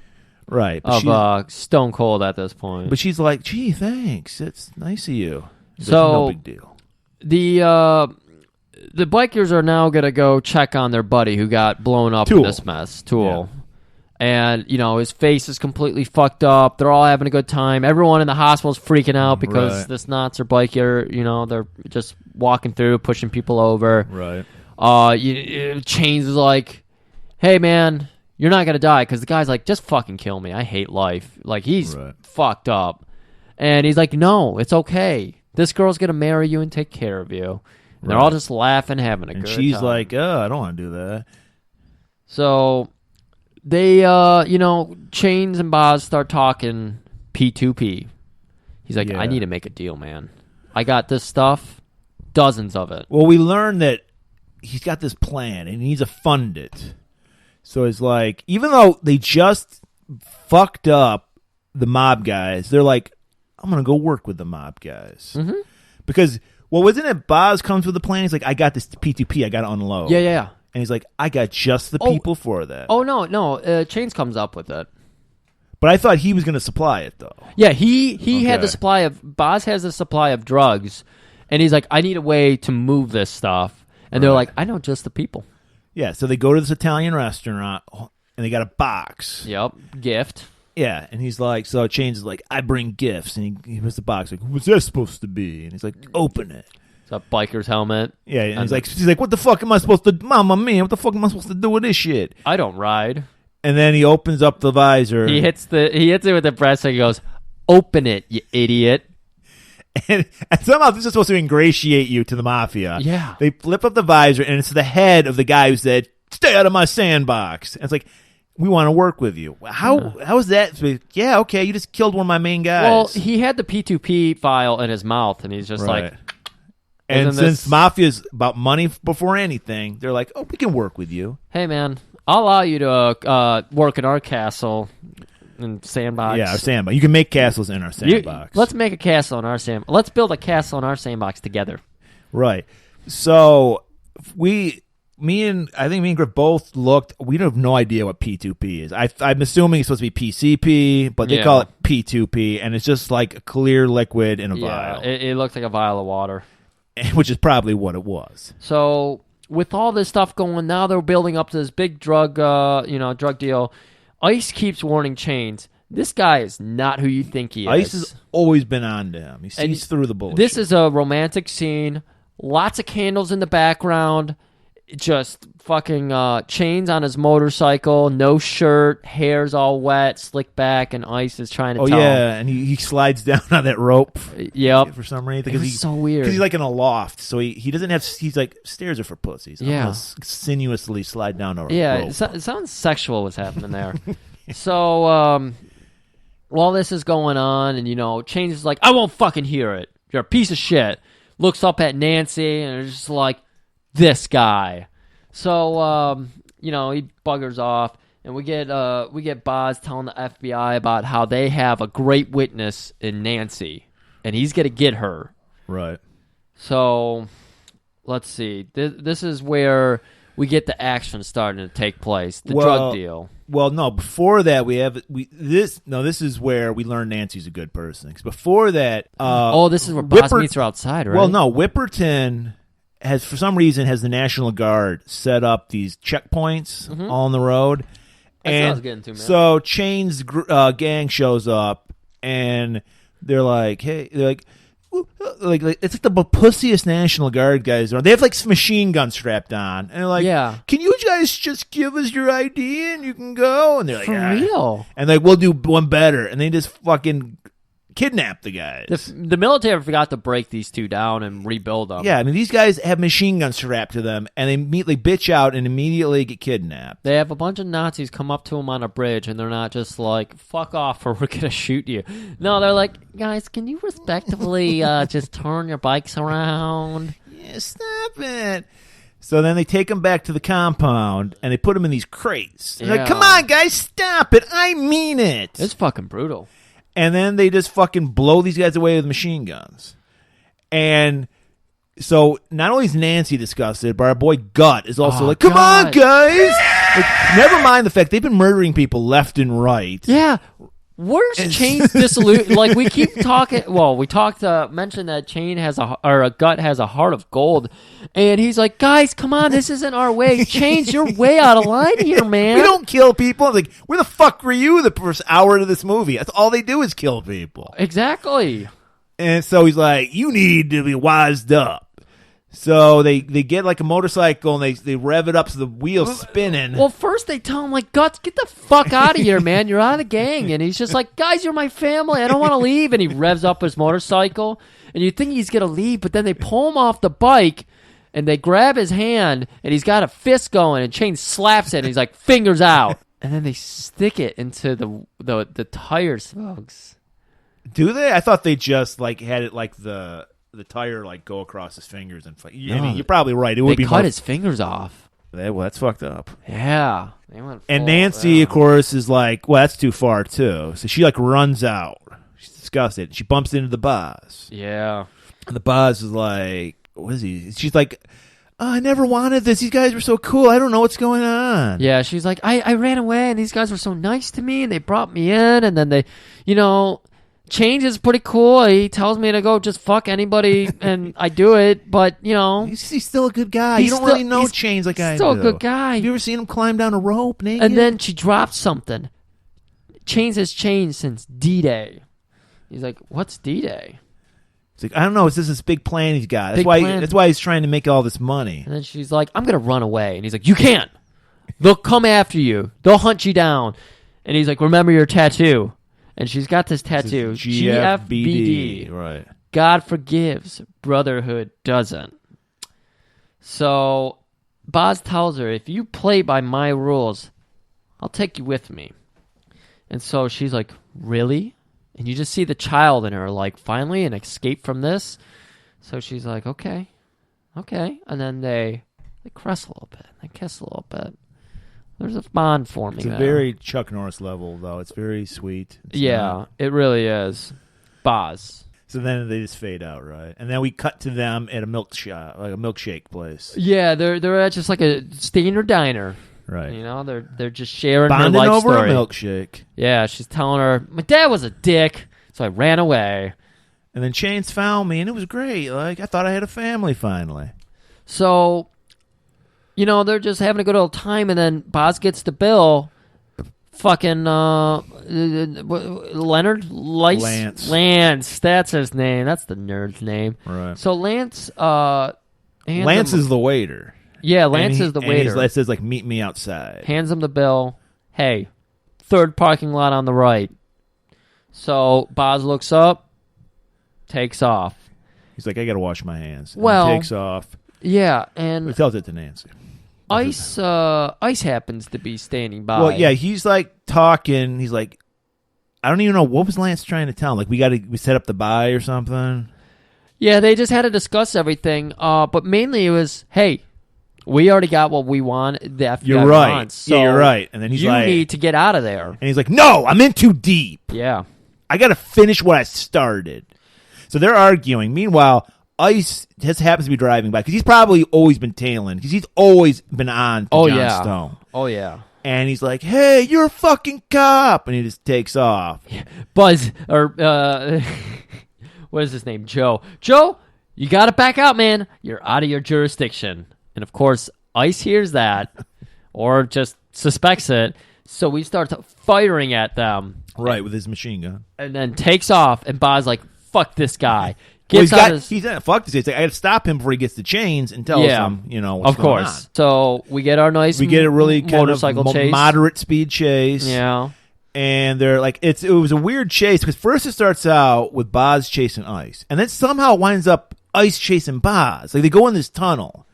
Stone Cold at this point. But she's like, "Gee, thanks. It's nice of you." So no big deal. The bikers are now going to go check on their buddy who got blown up in this mess, Tool. Yeah. And, his face is completely fucked up. They're all having a good time. Everyone in the hospital's freaking out because this Nazi biker, they're just walking through, pushing people over. Right. Chains is like, hey, man, you're not going to die. Because the guy's like, just fucking kill me. I hate life. Like, he's fucked up. And he's like, no, it's okay. This girl's going to marry you and take care of you. And they're all just laughing, having a good time. And she's like, oh, I don't want to do that. So they, Chains and Boz start talking P2P. He's like, I need to make a deal, man. I got this stuff, dozens of it. Well, we learned that he's got this plan, and he needs to fund it. So it's like, even though they just fucked up the mob guys, they're like, I'm going to go work with the mob guys. Mm-hmm. Because... well, wasn't it Boz comes with a plan? He's like, I got this P2P. I got to unload. Yeah. And he's like, I got just the people for that. Oh, no. Chains comes up with it. But I thought he was going to supply it, though. Yeah, he had the supply of... Boz has the supply of drugs, And he's like, I need a way to move this stuff. And they're like, I know just the people. Yeah, so they go to this Italian restaurant, and they got a box. Yep, gift. Yeah, and he's like, so Chains is like, I bring gifts. And he puts the box, like, what's that supposed to be? And he's like, open it. It's a biker's helmet. Yeah, and he's like, what the fuck am I supposed to, Mamma mia, what the fuck am I supposed to do with this shit? I don't ride. And then he opens up the visor. He hits it with the breast and he goes, open it, you idiot. And somehow this is supposed to ingratiate you to the mafia. Yeah. They flip up the visor, and it's the head of the guy who said, stay out of my sandbox. And it's like, we want to work with you. How is that? Yeah, okay, you just killed one of my main guys. Well, he had the P2P file in his mouth, and he's just like... And since Mafia's about money before anything, they're like, oh, we can work with you. Hey, man, I'll allow you to work in our castle and sandbox. Yeah, our sandbox. You can make castles in our sandbox. Let's make a castle in our sandbox. Let's build a castle in our sandbox together. Right. So me and Griff both looked. We have no idea what P2P is. I'm assuming it's supposed to be PCP, but they call it P2P, and it's just like a clear liquid in a vial. It looks like a vial of water, which is probably what it was. So with all this stuff going, now they're building up to this big drug deal. Ice keeps warning Chains. This guy is not who you think he is. Ice has always been on to him. He sees through the bullshit. This is a romantic scene. Lots of candles in the background. Just fucking Chains on his motorcycle. No shirt. Hair's all wet, slicked back, and Ice is trying to tell him. And he slides down on that rope. Yep. For some reason. It's so weird. Because he's like in a loft, so he doesn't have... He's like, stairs are for pussies. I'm gonna sinuously slide down a rope. It sounds sexual what's happening there. So, while this is going on, and, Chains is like, I won't fucking hear it. You're a piece of shit. Looks up at Nancy, and it's just like, this guy. So, he buggers off, and we get Boz telling the FBI about how they have a great witness in Nancy, and he's gonna get her. Right. So, let's see. This is where we get the action starting to take place. The drug deal. Well, no. Before that, this is where we learn Nancy's a good person. Because before that, this is where Boz meets her outside, right? Well, no. Whipperton has, for some reason, the National Guard set up these checkpoints all on the road. That's what I was getting to, man. So Chain's gang shows up, and they're like, "Hey," they're like it's like the pussiest National Guard guys are. They have like machine guns strapped on, and they're like, can you guys just give us your ID and you can go?" And they're like, for real? And like, we'll do one better, and they just fucking kidnap the guys. The military forgot to break these two down and rebuild them. Yeah, I mean, these guys have machine guns strapped to them, and they immediately bitch out and immediately get kidnapped. They have a bunch of Nazis come up to them on a bridge, and they're not just like, fuck off or we're going to shoot you. No, they're like, guys, can you respectively just turn your bikes around? Yeah, stop it. So then they take them back to the compound, and they put them in these crates. They're like, come on, guys, stop it. I mean it. It's fucking brutal. And then they just fucking blow these guys away with machine guns. And so not only is Nancy disgusted, but our boy Gut is also like, come on, guys. Like, never mind the fact they've been murdering people left and right. Yeah. Where's Chain's disillusion? Like, we keep talking. Well, we mentioned that Gut has a heart of gold, and he's like, guys, come on, this isn't our way. Chains, you're way out of line here, man. We don't kill people. Like, where the fuck were you the first hour of this movie? That's all they do is kill people. Exactly. And so he's like, you need to be wised up. So they get like a motorcycle and they rev it up so the wheel's spinning. Well, first they tell him, like, Guts, get the fuck out of here, man. You're out of the gang. And he's just like, guys, you're my family. I don't want to leave. And he revs up his motorcycle. And you think he's going to leave, but then they pull him off the bike and they grab his hand and he's got a fist going and Chain slaps it and he's like, fingers out. And then they stick it into the tire spokes. Do they? I thought they just like had it like the tire like go across his fingers and I mean, you're probably right. It would be cut his fingers off. Well, that's fucked up. Yeah. And Nancy, of course, is like, well, that's too far too. So she like runs out. She's disgusted. She bumps into the boss. Yeah. And the boss is like, what is he? She's like, oh, I never wanted this. These guys were so cool. I don't know what's going on. Yeah, she's like, I ran away and these guys were so nice to me and they brought me in and then they, Change is pretty cool. He tells me to go just fuck anybody, and I do it. But he's still a good guy. You don't really know Chains like I do. Still a good guy. Have you ever seen him climb down a rope naked? And then she drops something. Chains has changed since D-Day. He's like, "What's D-Day?" He's like, "I don't know. It's just this big plan he's got. That's why he's trying to make all this money." And then she's like, "I'm gonna run away." And he's like, "You can't. They'll come after you. They'll hunt you down." And he's like, "Remember your tattoo." And she's got this tattoo, GFBD. Right. God forgives, brotherhood doesn't. So Boz tells her, if you play by my rules, I'll take you with me. And so she's like, really? And you just see the child in her, like, finally an escape from this. So she's like, okay. And then they caress a little bit. They kiss a little bit. There's a bond forming. It's a very Chuck Norris level, though. It's very sweet. It really is. Boz. So then they just fade out, right? And then we cut to them at a milk shop, like a milkshake place. Yeah, they're at just like a standard diner. Right. They're just sharing Bonding her life over story. a milkshake. Yeah, she's telling her, my dad was a dick, so I ran away. And then Chains found me, and it was great. Like, I thought I had a family finally. So, they're just having a good old time, and then Boz gets the bill. Fucking Leonard? Lance. That's his name. That's the nerd's name. Right. So Lance... Lance is the waiter. Yeah, Lance is the waiter. And he says, like, meet me outside. Hands him the bill. Hey, third parking lot on the right. So Boz looks up, takes off. He's like, I got to wash my hands. And Well... he takes off. Yeah, and... He tells it to Nancy. Ice happens to be standing by. Well, yeah, he's like talking. He's like, I don't even know what was Lance trying to tell him. Like, we set up the buy or something. Yeah, they just had to discuss everything. But mainly it was, hey, we already got what we want. The FBI You're right. wants, so you're right. And then he's like, you need to get out of there. And he's like, no, I'm in too deep. Yeah, I got to finish what I started. So they're arguing. Meanwhile, Ice just happens to be driving by because he's probably always been tailing because he's always been on to John Stone. Oh, yeah. And he's like, hey, you're a fucking cop. And he just takes off. Buzz, or what is his name? Joe, you got to back out, man. You're out of your jurisdiction. And, of course, Ice hears that or just suspects it. So we start firing at them. Right, with his machine gun. And then takes off. And Buzz like, fuck this guy. He's fuck this. He's like, I got to stop him before he gets the chains and tells him, what's going on. So we get our nice we get a really motorcycle kind of chase. Moderate speed chase. Yeah. And they're like, it was a weird chase because first it starts out with Boz chasing Ice. And then somehow it winds up Ice chasing Boz. Like they go in this tunnel.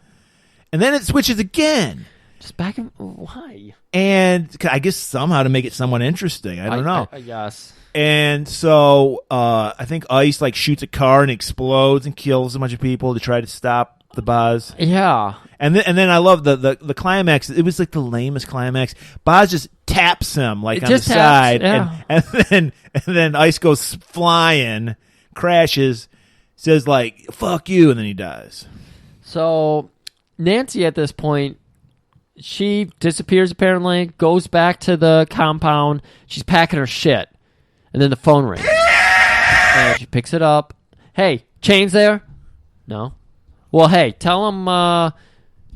And then it switches again. Just back and why? And I guess somehow to make it somewhat interesting. I don't know. I guess. And so I think Ice like shoots a car and explodes and kills a bunch of people to try to stop the Boz. Yeah. And then I love the climax. It was like the lamest climax. Boz just taps him like on the side, yeah. and then Ice goes flying, crashes, says like "fuck you," and then he dies. So Nancy at this point, she disappears apparently, goes back to the compound. She's packing her shit. And then the phone rings. And she picks it up. Hey, Chain's there? No. Well, hey, tell him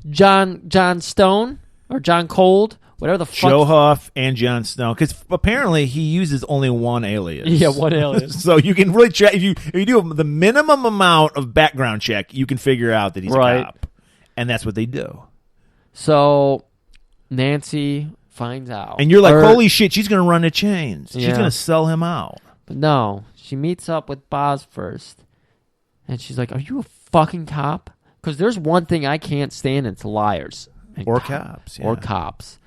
John Stone or John Cold, whatever the fuck. Joe Huff and John Stone. Because apparently he uses only one alias. Yeah, one alias. So you can really check. If you do the minimum amount of background check, you can figure out that he's a cop. And that's what they do. So Nancy finds out. And you're like, holy shit, she's going to run to Chains. She's going to sell him out. But no, she meets up with Boz first. And she's like, are you a fucking cop? Because there's one thing I can't stand, it's liars. Or cops. Yeah. Or cops.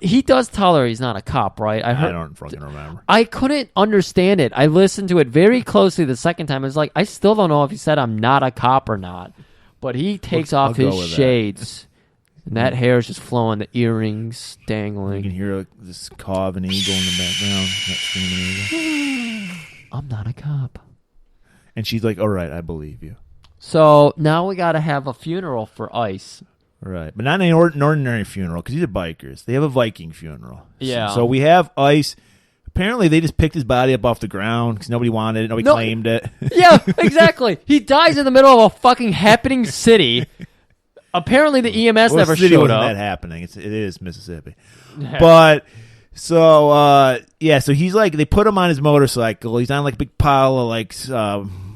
He does tell her he's not a cop, right? I don't fucking remember. I couldn't understand it. I listened to it very closely the second time. It's like, I still don't know if he said I'm not a cop or not. But he takes off his shades. And that hair is just flowing, the earrings dangling. You can hear this caw of an eagle in the background. That screaming eagle. I'm not a cop. And she's like, all right, I believe you. So now we got to have a funeral for Ice. Right. But not an ordinary funeral because these are bikers. They have a Viking funeral. Yeah. So we have Ice Apparently, they just picked his body up off the ground because nobody wanted it. Nobody claimed it. Yeah, exactly. He dies in the middle of a fucking happening city. Apparently, the EMS never city showed wasn't up. that happening. It is Mississippi. But, so he's like, they put him on his motorcycle. He's on like a big pile of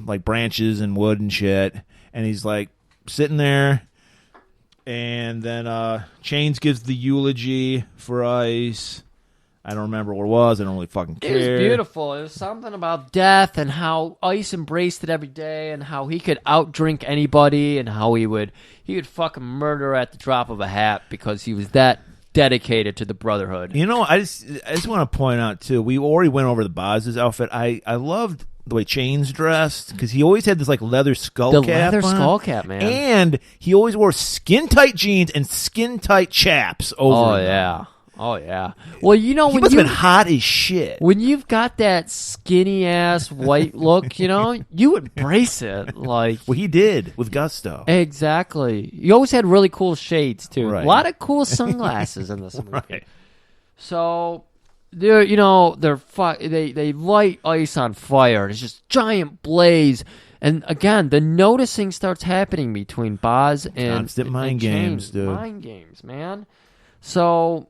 like branches and wood and shit. And he's like sitting there. And then Chains gives the eulogy for Ice. I don't remember what it was. I don't really fucking care. It was beautiful. It was something about death and how Ice embraced it every day and how he could outdrink anybody and how he would fucking murder at the drop of a hat because he was that dedicated to the Brotherhood. You know, I just want to point out, too, we already went over the Boz's outfit. I loved the way Chains dressed because he always had this like leather skull cap. The leather skull cap, man. And he always wore skin-tight jeans and skin-tight chaps over them. Oh, yeah. Well, you know, he must have been hot as shit. When you've got that skinny-ass white look, you know, you embrace it. Like, well, he did with gusto. Exactly. You always had really cool shades, too. Right. A lot of cool sunglasses in this movie. Right. So, they light Ice on fire. It's just giant blaze. And, again, the noticing starts happening between Boz and constant mind Chains. games, dude. Mind games, man. So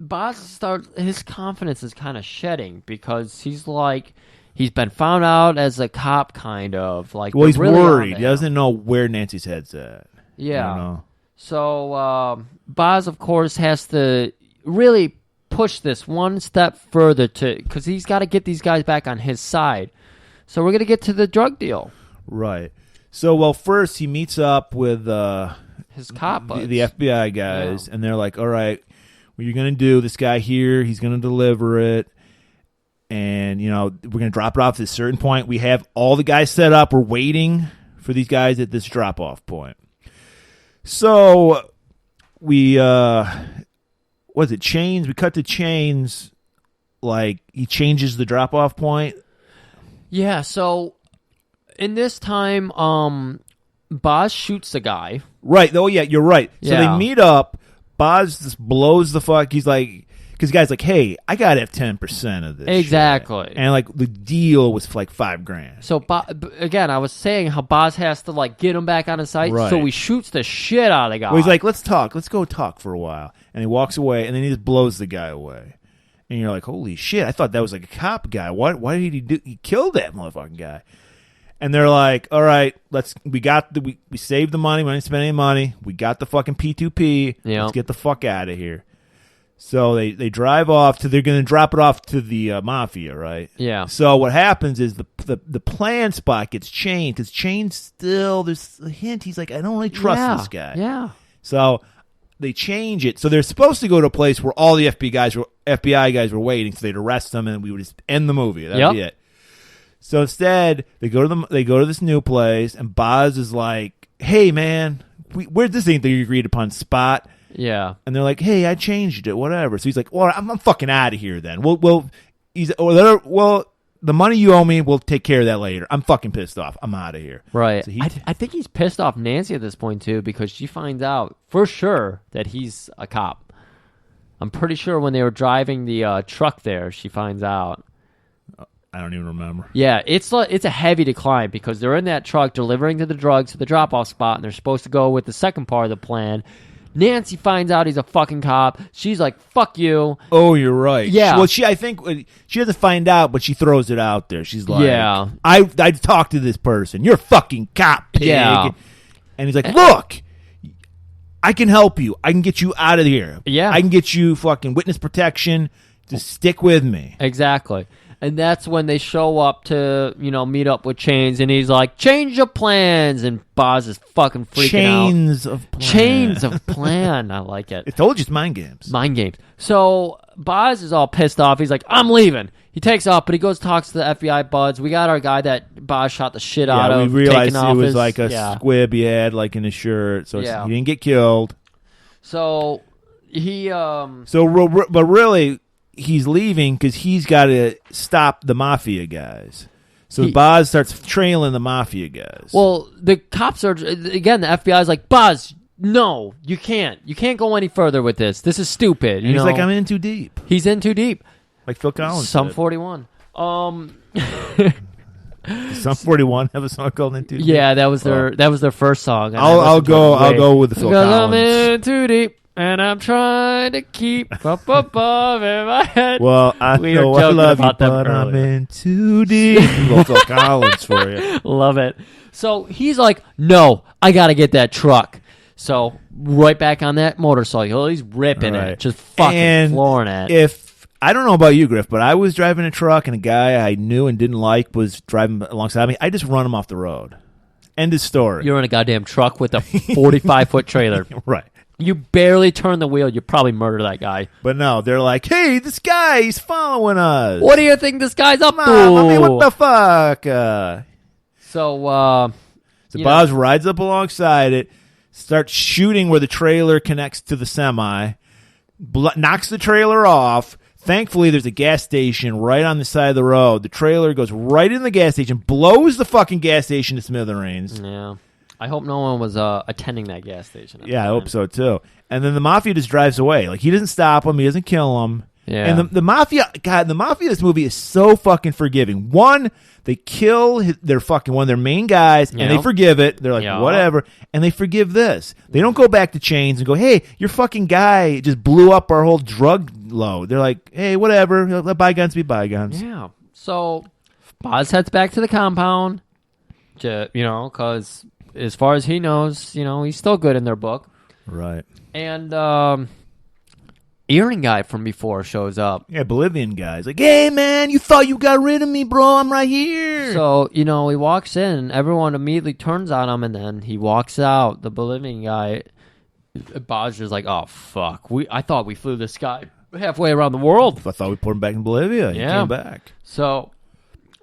Boz his confidence is kind of shedding because he's been found out as a cop, kind of like. Well, he's really worried. He doesn't know where Nancy's head's at. Yeah. I don't know. So Boz, of course, has to really push this one step further because he's got to get these guys back on his side. So we're gonna get to the drug deal. Right. So, well, first he meets up with his cop buds. the FBI guys, and they're like, all right, what you're going to do, this guy here, he's going to deliver it, and, you know, we're going to drop it off at a certain point. We have all the guys set up. We're waiting for these guys at this drop-off point. So, Chains? We cut to Chains, like, he changes the drop-off point. Yeah, so in this time, Boz shoots the guy. Right. Oh, yeah, you're right. So Yeah. they meet up. Boz just blows the fuck. He's like, because the guy's like, hey, I got to have 10% of this. Exactly. Shit. And like the deal was for like $5,000. So again, I was saying how Boz has to like get him back on his side. Right. So he shoots the shit out of the guy. Well, he's like, let's talk. Let's go talk for a while. And he walks away, and then he just blows the guy away. And you're like, holy shit! I thought that was like a cop guy. Why did he do? He killed that motherfucking guy. And they're like, all right, we saved the money. We didn't spend any money. We got the fucking P2P. Yeah. Let's get the fuck out of here. So they drive off they're going to drop it off to the mafia, right? Yeah. So what happens is the plan spot gets changed because Chain's still, there's a hint. He's like, I don't really trust this guy. Yeah. So they change it. So they're supposed to go to a place where all the FBI guys were waiting, so they'd arrest them and we would just end the movie. That'd be it. So instead, they go to this new place, and Boz is like, "Hey, man, where's this thing that you agreed upon spot?" Yeah. And they're like, "Hey, I changed it, whatever." So he's like, "Well, I'm fucking out of here then. Well, the money you owe me, we'll take care of that later. I'm fucking pissed off. I'm out of here." Right. So I think he's pissed off Nancy at this point too because she finds out for sure that he's a cop. I'm pretty sure when they were driving the truck there, she finds out. I don't even remember. Yeah, it's a heavy decline because they're in that truck delivering to the drugs to the drop-off spot, and they're supposed to go with the second part of the plan. Nancy finds out he's a fucking cop. She's like, fuck you. Oh, you're right. Yeah. Well, I think she doesn't find out, but she throws it out there. She's like, Yeah. I talked to this person. You're a fucking cop, pig. Yeah. And he's like, look, I can help you. I can get you out of here. Yeah. I can get you fucking witness protection. Just stick with me. Exactly. And that's when they show up to, meet up with Chains, and he's like, change of plans, and Boz is fucking freaking out. Chains of plan. I like it. I told you it's mind games. Mind games. So Boz is all pissed off. He's like, I'm leaving. He takes off, but he goes talks to the FBI buds. We got our guy that Boz shot the shit out of. We realized taking it off was his, like a squib he had like in his shirt, so he didn't get killed. So he but really, he's leaving because he's got to stop the mafia guys. So Boz starts trailing the mafia guys. Well, the cops are, again, the FBI is like, Boz, no, you can't. You can't go any further with this. This is stupid. And he's like, I'm in too deep. He's in too deep. Like Phil Collins. Sum did. 41. Does Sum 41 have a song called In Too Deep? Yeah, that was their first song. I'll go with the Phil because Collins. I'm in too deep, and I'm trying to keep up above in my head. Well, I We know were I joking love you, about them but I'm earlier. in too deep. Little Phil Collins for you. Love it. So he's like, no, I got to get that truck. So right back on that motorcycle, he's ripping Right. it, just fucking And flooring it. If I don't know about you, Griff, but I was driving a truck and a guy I knew and didn't like was driving alongside me, I just run him off the road. End of story. You're in a goddamn truck with a 45-foot trailer. Right. You barely turn the wheel, you probably murder that guy. But no, they're like, hey, this guy, he's following us. What do you think this guy's up to? I mean, what the fuck? So, So you Boz rides up alongside it, starts shooting where the trailer connects to the semi, knocks the trailer off. Thankfully, there's a gas station right on the side of the road. The trailer goes right in the gas station, blows the fucking gas station to smithereens. yeah. I hope no one was attending that gas station. Yeah, I hope so, too. And then the Mafia just drives away. Like, he doesn't stop him. He doesn't kill him. Yeah. And the Mafia, God, the Mafia in this movie is so fucking forgiving. One, they kill their fucking one of their main guys, and they forgive it. They're like, Yeah. whatever. And they forgive this. They don't go back to Chains and go, hey, your fucking guy just blew up our whole drug load. They're like, hey, whatever. Let bygones be bygones. Yeah. So Boz heads back to the compound, because as far as he knows, he's still good in their book. Right. And earring guy from before shows up. Yeah, Bolivian guy's like, hey, man, you thought you got rid of me, bro. I'm right here. So, he walks in, everyone immediately turns on him, and then he walks out. The Bolivian guy, Boz is like, oh, fuck. I thought we flew this guy halfway around the world. I thought we put him back in Bolivia. He Yeah. came back. So,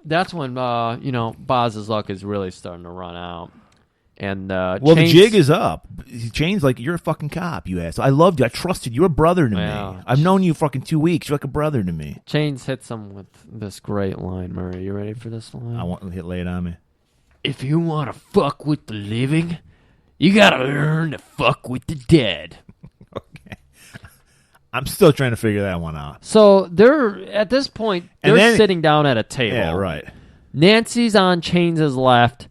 that's when, Boz's luck is really starting to run out. And Well, Chains- the jig is up. Chain's like, you're a fucking cop, you ass. I loved you. I trusted you. You're a brother to Wow. me. I've known you fucking 2 weeks. You're like a brother to me. Chains hits him with this great line, Murray. You ready for this line? I want to lay it on me. If you want to fuck with the living, you got to learn to fuck with the dead. Okay. I'm still trying to figure that one out. So they're, at this point, And they're then- sitting down at a table. Yeah, right. Nancy's on Chains' left.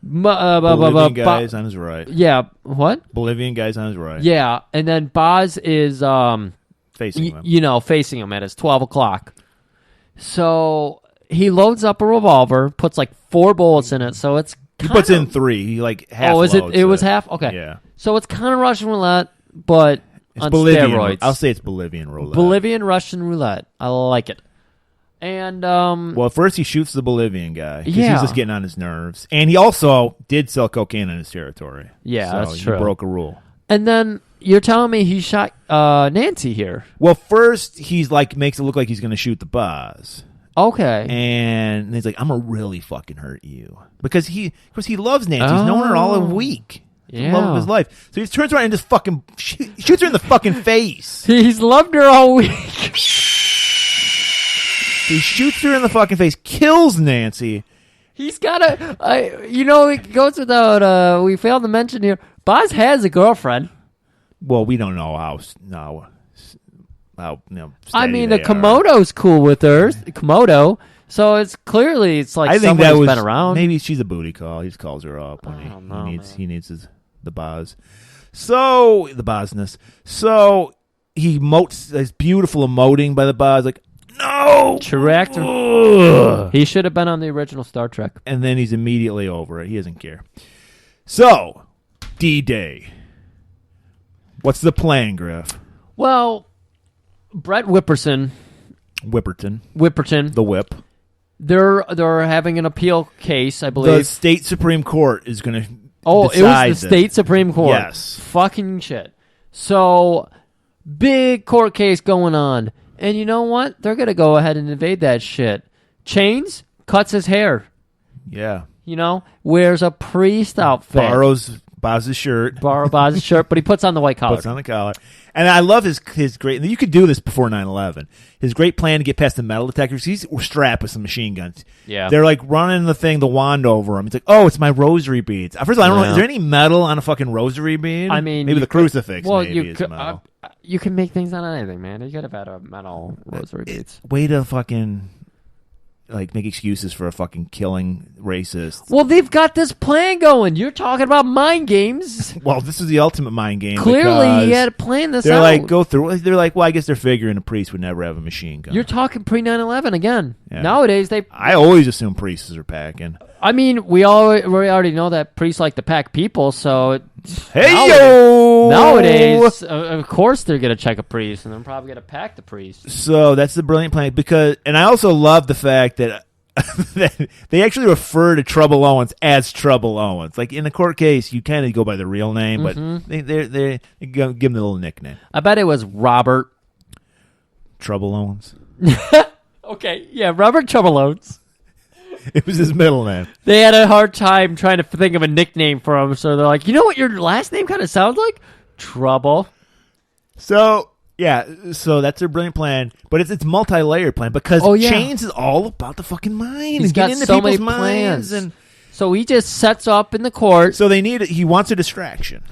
Bolivian guy's on his right. Yeah, what? Bolivian guy's on his right. Yeah, and then Boz is, Facing him. facing him at his 12 o'clock. So he loads up a revolver, puts like 4 bullets in it, so it's He puts in 3. He like half Oh, is it? loads It was half? Okay. Yeah. So it's kind of Russian roulette, but It's on Bolivian. steroids. I'll say it's Bolivian roulette. Bolivian Russian roulette. I like it. And Well, at first he shoots the Bolivian guy because Yeah. he's just getting on his nerves, and he also did sell cocaine in his territory. Yeah, so that's he true. broke a rule. and then you're telling me he shot Nancy here. Well, first he's like makes it look like he's going to shoot the boss, Okay. and he's like, "I'm gonna really fucking hurt you," because he loves Nancy. He's known her all a week. It's the love Yeah. of his life. So he turns around and just fucking shoots her in the fucking face. He's loved her all week. He shoots her in the fucking face, kills Nancy. He's got it goes without, we failed to mention here, Boz has a girlfriend. Well, we don't know how. I mean, the the Komodo's cool with her. Komodo. So it's like I think someone that who's was been around. Maybe she's a booty call. He just calls her up when I don't know, he needs the Boz. So the Bosness. So he emotes this beautiful emoting by the Boz, like no, True actor. Ugh. He should have been on the original Star Trek. And then he's immediately over it. He doesn't care. So D-Day. What's the plan, Griff? Well, Brett Whipperton, Whipperton, the whip. they're having an appeal case, I The believe. state Supreme Court is going to. Oh, it was the state Supreme Court. Yes. Fucking shit. So, big court case going on. And you know what? They're going to go ahead and invade that shit. Chains cuts his hair. Yeah. Wears a priest outfit. Boz's shirt. Borrow Boz's shirt, but he puts on the white collar. Puts on the collar. And I love his great. You could do this before 9/11. His great plan to get past the metal detectors. He's strapped with some machine guns. Yeah, they're like running the wand over him. It's like, oh, it's my rosary beads. First of all, I don't know. Is there any metal on a fucking rosary bead? I mean, maybe the crucifix. Well, maybe is metal. You can make things out of anything, man. You could have had a metal rosary beads. Way to fucking make excuses for a fucking killing racist. Well, they've got this plan going. You're talking about mind games. Well, this is the ultimate mind game. Clearly, he had to plan this out. They're like, go through. They're like, well, I guess they're figuring a priest would never have a machine gun. You're talking pre 9/11 again. Yeah. Nowadays, I always assume priests are packing. I mean, we already know that priests like to pack people, so nowadays, of course, they're gonna check a priest, and they're probably gonna pack the priest. So that's the brilliant plan and I also love the fact that that they actually refer to Trouble Owens as Trouble Owens. Like in a court case, you kind of go by the real name, but they give him the little nickname. I bet it was Robert Trouble Owens. Okay, yeah, Robert Trouble Owens. It was his middle name. They had a hard time trying to think of a nickname for him, so they're like, you know what your last name kind of sounds like? Trouble. So, yeah, so that's their brilliant plan, but it's multi-layered plan because Chains is all about the fucking mind. He's got into so many plans. plans. And so he just sets up in the court. So he wants a distraction.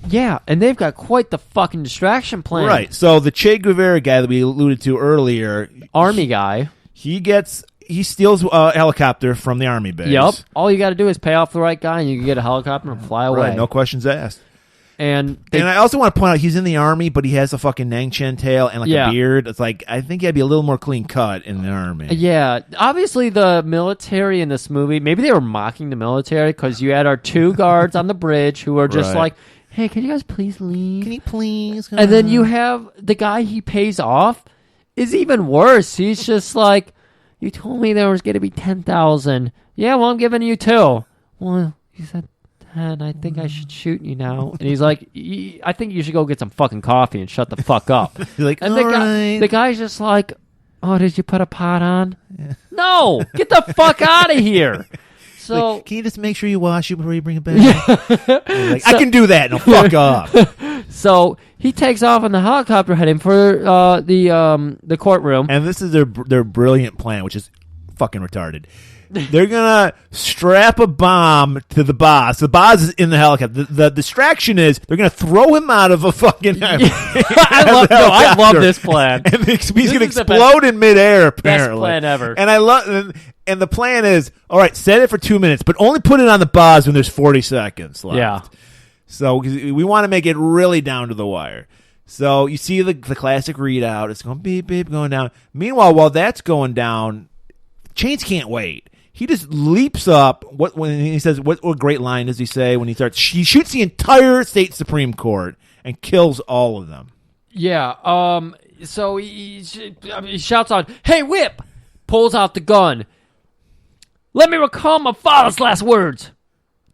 Yeah, and they've got quite the fucking distraction plan. Right, so the Che Guevara guy that we alluded to earlier. Army guy. He steals a helicopter from the army base. Yep. All you got to do is pay off the right guy, and you can get a helicopter and fly away. Right, no questions asked. And I also want to point out he's in the army, but he has a fucking Nang Chen tail and a beard. It's like I think he had to be a little more clean cut in the army. Yeah, obviously the military in this movie, maybe they were mocking the military because you had our two guards on the bridge who are just like, "Hey, can you guys please leave? Can you please?" And then you have the guy he pays off is even worse. He's just like, you told me there was going to be 10,000. Yeah, well, I'm giving you 2. Well, you said 10. I think I should shoot you now. And he's like, I think you should go get some fucking coffee and shut the fuck up. You're like, and right. the guy's just like, oh, did you put a pot on? Yeah. No, get the fuck out of here. So like, can you just make sure you wash it before you bring it back? Like, I can do that. No, fuck off. So he takes off on the helicopter heading for the courtroom. And this is their brilliant plan, which is fucking retarded. They're going to strap a bomb to the boss. The boss is in the helicopter. The distraction is they're going to throw him out of a fucking I love this plan. And he's going to explode in midair, apparently. Best plan ever. And the plan is, all right, set it for 2 minutes, but only put it on the boss when there's 40 seconds left. Yeah. So we want to make it really down to the wire. So you see the classic readout. It's going beep, beep, going down. Meanwhile, while that's going down, Chains can't wait. He just leaps up. When he says, what great line does he say when he starts? He shoots the entire state Supreme Court and kills all of them. Yeah. So he shouts out, "Hey, Whip!" Pulls out the gun. "Let me recall my father's last words.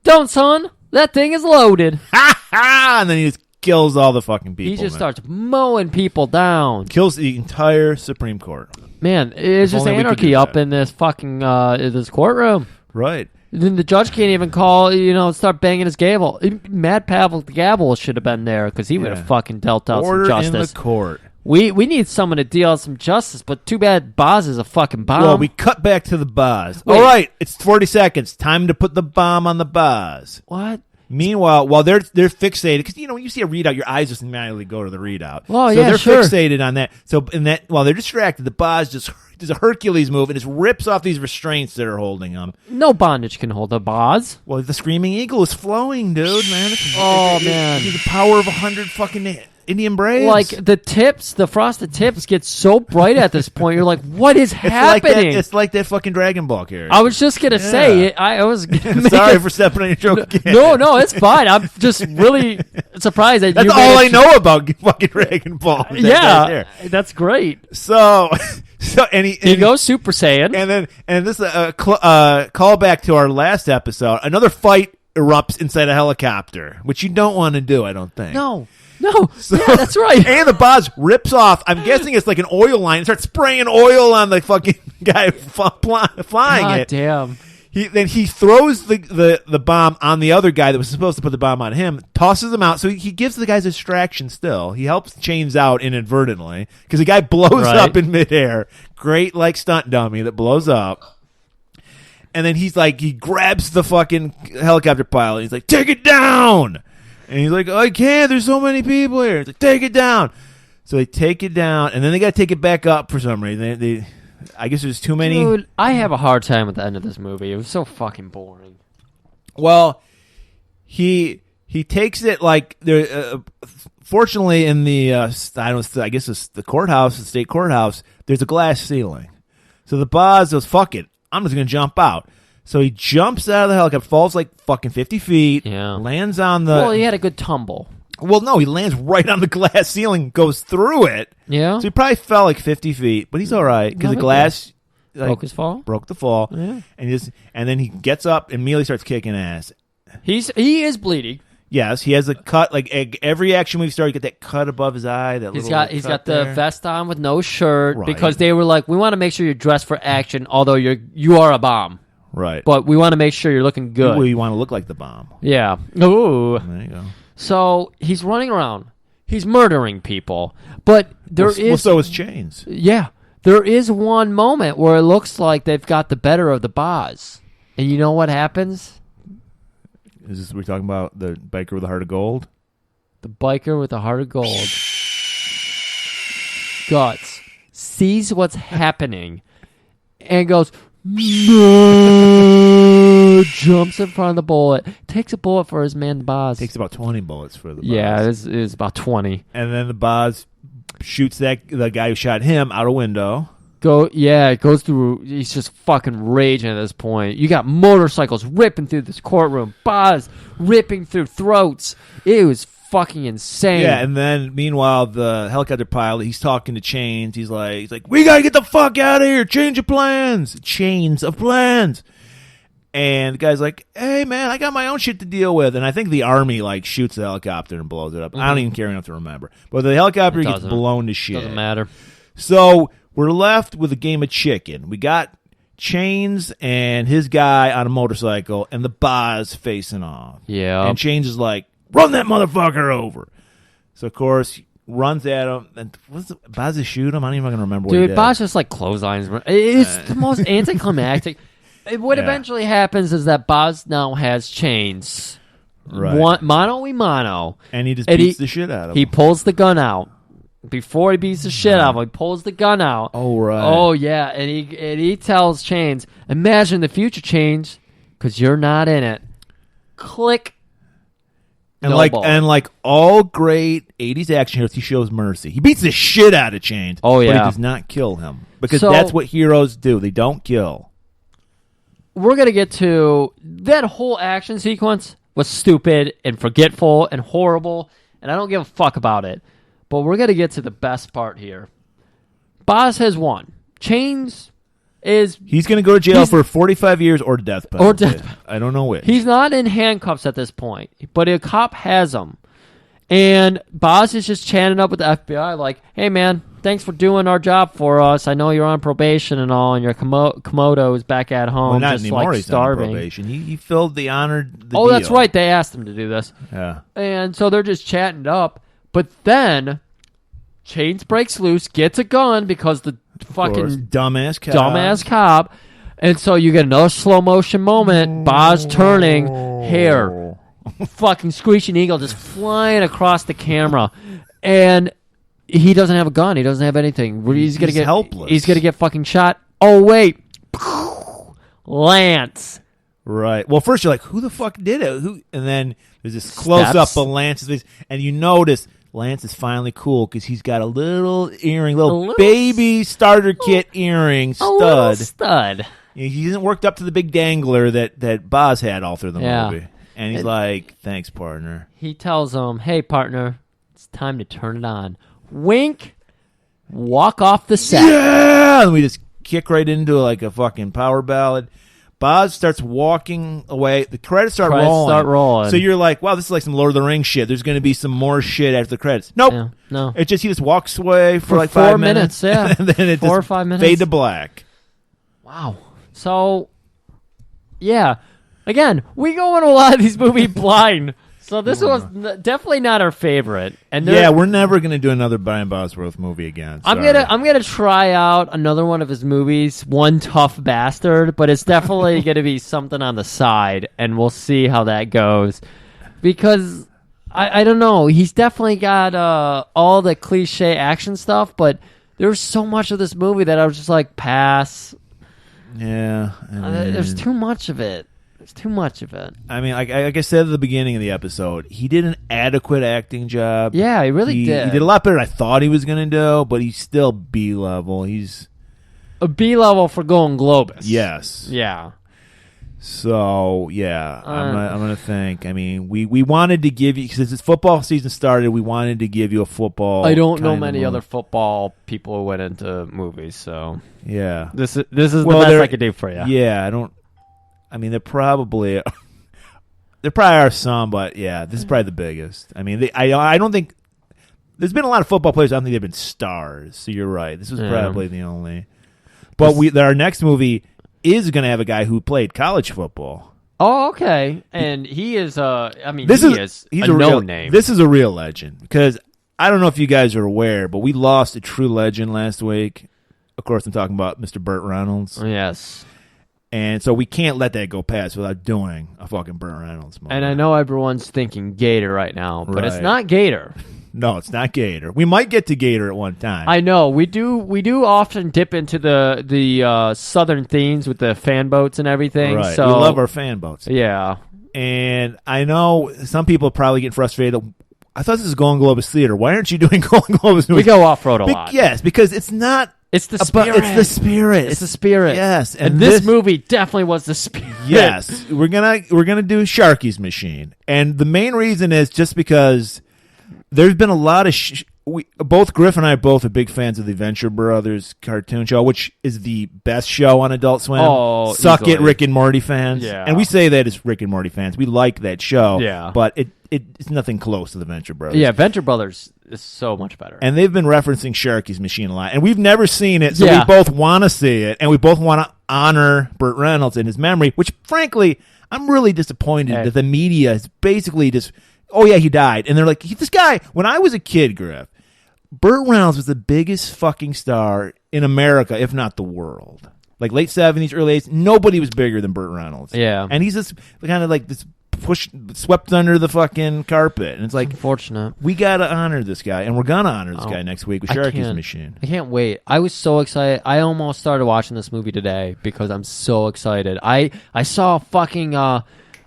Don't, son. That thing is loaded." Ha ha! And then he just kills all the fucking people. He just starts mowing people down. Kills the entire Supreme Court. Man, it's just anarchy up in this fucking this courtroom. Right. Then the judge can't even start banging his gavel. Mad Pavel the gavel should have been there because he would have fucking dealt out Order some justice. in the court. We need someone to deal out some justice, but too bad Boz is a fucking bomb. Well, we cut back to the Boz. Wait. All right, it's 40 seconds. Time to put the bomb on the Boz. What? Meanwhile, while they're fixated, because when you see a readout, your eyes just immediately go to the readout. Oh, so yeah, they're sure. fixated on that. So while they're distracted, the Boz just does a Hercules move and just rips off these restraints that are holding them. No bondage can hold a Boz. Well, the Screaming Eagle is flowing, dude, man. Man. It's the power of 100 fucking Indian braves. Like the frosted tips get so bright at this point. You're like, what is happening? It's like that fucking Dragon Ball character. I was just gonna say it. I was sorry for stepping on your joke again. No, it's fine. I'm just really surprised that that's all I know about fucking Dragon Ball. That's great. So and he goes Super Saiyan, and this call back to our last episode. Another fight erupts inside a helicopter, which you don't want to do. I don't think. No, that's right. And the Boz rips off. I'm guessing it's like an oil line. And starts spraying oil on the fucking guy flying God it. Damn. he throws the bomb on the other guy that was supposed to put the bomb on him, tosses him out. So he gives the guy's distraction still. He helps Chains out inadvertently because the guy blows up in midair. Great stunt dummy that blows up. And then he grabs the fucking helicopter pilot. He's like, take it down. And he's like, I can't. There's so many people here. He's like, take it down. So they take it down, and then they got to take it back up for some reason. I guess there's too many. Dude, I have a hard time with the end of this movie. It was so fucking boring. Well, he takes it fortunately in the I guess it's the courthouse, the state courthouse. There's a glass ceiling, so the boss goes, "Fuck it, I'm just gonna jump out." So he jumps out of the helicopter, falls fucking 50 feet, lands on the. Well, he had a good tumble. Well, no, he lands right on the glass ceiling, goes through it. Yeah. So he probably fell 50 feet, but he's all right because the glass broke his fall. Broke the fall. Yeah. And then he gets up and immediately starts kicking ass. He is bleeding. Yes, he has a cut. Every action movie star, you get that cut above his eye. He's got the vest on with no shirt because they were like, we want to make sure you're dressed for action, although you are a bomb. Right. But we want to make sure you're looking good. We want to look like the bomb. Yeah. Ooh. There you go. So he's running around. He's murdering people. But so is Chains. Yeah. There is one moment where it looks like they've got the better of the Boz. And you know what happens? We're talking about the biker with a heart of gold? The biker with a heart of gold. Guts. Sees what's happening. And goes, no! Jumps in front of the bullet. Takes a bullet for his man, the Boz. Takes about 20 bullets for the Boz. Yeah, it was about 20. And then the Boz shoots the guy who shot him out a window. It goes through. He's just fucking raging at this point. You got motorcycles ripping through this courtroom. Boz ripping through throats. It was fucking insane. Yeah, and then meanwhile, the helicopter pilot, he's talking to Chains. He's like, we gotta get the fuck out of here. Change of plans. Chains of plans. And the guy's like, hey man, I got my own shit to deal with. And I think the army shoots the helicopter and blows it up. I don't even care enough to remember. But the helicopter gets blown to shit. Doesn't matter. So we're left with a game of chicken. We got Chains and his guy on a motorcycle and the Boz facing off. Yeah. And Chains is like, run that motherfucker over. So, of course, runs at him. And Boz just shoot him? I don't even remember what he did. Dude, Boz just clotheslines. It's the most anticlimactic. What eventually happens is that Boz now has Chains. Right. Mano a mano. And he just beats the shit out of him. He pulls the gun out. Before he beats the shit out of him, he pulls the gun out. Oh, right. Oh, yeah. And he tells Chains, imagine the future, Chains, because you're not in it. Click. And like all great 80s action heroes, he shows mercy. He beats the shit out of Chains. Oh, yeah. But he does not kill him. Because that's what heroes do. They don't kill. We're going to get to that whole action sequence was stupid and forgetful and horrible, and I don't give a fuck about it. But we're going to get to the best part here. Boz has won. Chains is... He's going to go to jail for 45 years or death penalty. I don't know which. He's not in handcuffs at this point, but a cop has him. And Boz is just chatting up with the FBI like, hey, man, thanks for doing our job for us. I know you're on probation and all, and your Komodo is back at home well, not just anymore. like He's starving. On probation. He filled the honored deal. That's right. They asked him to do this. Yeah. And so they're just chatting up. But then Chains breaks loose, gets a gun because the fucking dumbass cop. And so you get another slow motion moment. Boz turning, hair, fucking screeching eagle just flying across the camera. And he doesn't have a gun. He doesn't have anything. He's gonna get helpless. He's gonna get fucking shot. Oh wait, Lance. Right. Well, first you're like, who the fuck did it? Who? And then there's this close up of Lance's face, and you notice Lance is finally cool because he's got a little earring, little baby starter kit earring stud. He isn't worked up to the big dangler that Boz had all through the movie. And he's like, thanks, partner. He tells him, hey, partner, it's time to turn it on. Wink, walk off the set. Yeah! And we just kick right into a fucking power ballad. Boz starts walking away. The credits start rolling. So you're like, wow, this is like some Lord of the Rings shit. There's going to be some more shit after the credits. Nope. Yeah, no. He just walks away for like 4 5 minutes. Yeah. And then it 4 or 5 minutes. fade to black. Wow. So Yeah. Again, we go in a lot of these movies blind. So this was definitely not our favorite. And we're never going to do another Brian Bosworth movie again. Sorry. I'm gonna try out another one of his movies, One Tough Bastard, but it's definitely going to be something on the side, and we'll see how that goes. Because I don't know, he's definitely got all the cliche action stuff, but there's so much of this movie that I was just like, pass. Yeah, there's too much of it. There's too much of it. I mean, like I said at the beginning of the episode, he did an adequate acting job. Yeah, he really did. He did a lot better than I thought he was going to do, but he's still B-level. He's a B-level for golan-globus. Yes. Yeah. So, yeah, I'm going to think. I mean, we wanted to give you, because as football season started, we wanted to give you a football. I don't know many other football people who went into movies, so. Yeah. This is the best I could do for you. Yeah, there probably are some, but yeah, this is probably the biggest. I mean, I don't think there's been a lot of football players. I don't think they've been stars. So you're right. This was probably the only. But our next movie is going to have a guy who played college football. Oh, okay. And he is. He's a real name. This is a real legend because I don't know if you guys are aware, but we lost a true legend last week. Of course, I'm talking about Mr. Burt Reynolds. Yes. And so we can't let that go past without doing a fucking Burt Reynolds movie. And I know everyone's thinking Gator right now, but It's not Gator. No, it's not Gator. We might get to Gator at one time. I know we do often dip into the southern themes with the fan boats and everything. Right. So we love our fan boats. Yeah. And I know some people probably get frustrated. I thought this was golan-globus theater. Why aren't you doing golan-globus movies? We go off road a lot. Yes, because it's not. It's the spirit. It's the spirit. It's the spirit. Yes, and this movie definitely was the spirit. Yes, we're gonna do Sharky's Machine, and the main reason is just because there's been a lot of. Both Griff and I both are big fans of the Venture Brothers cartoon show, which is the best show on Adult Swim. Oh, suck easily. it, Rick and Morty fans. Yeah, and we say that as Rick and Morty fans. We like that show. Yeah, but it's nothing close to the Venture Brothers. Yeah, Venture Brothers is so much better. And they've been referencing Sharky's Machine a lot, and we've never seen it, so we both want to see it, and we both want to honor Burt Reynolds in his memory. Which, frankly, I'm really disappointed that the media is basically just, oh yeah, he died, and they're like, this guy. When I was a kid, Griff, Burt Reynolds was the biggest fucking star in America, if not the world. Like late 70s, early 80s, nobody was bigger than Burt Reynolds. Yeah. And he's just kind of like this swept under the fucking carpet. And it's like, unfortunate. We got to honor this guy, and we're going to honor this guy next week with Sharky's Machine. I can't wait. I was so excited. I almost started watching this movie today because I'm so excited. I saw fucking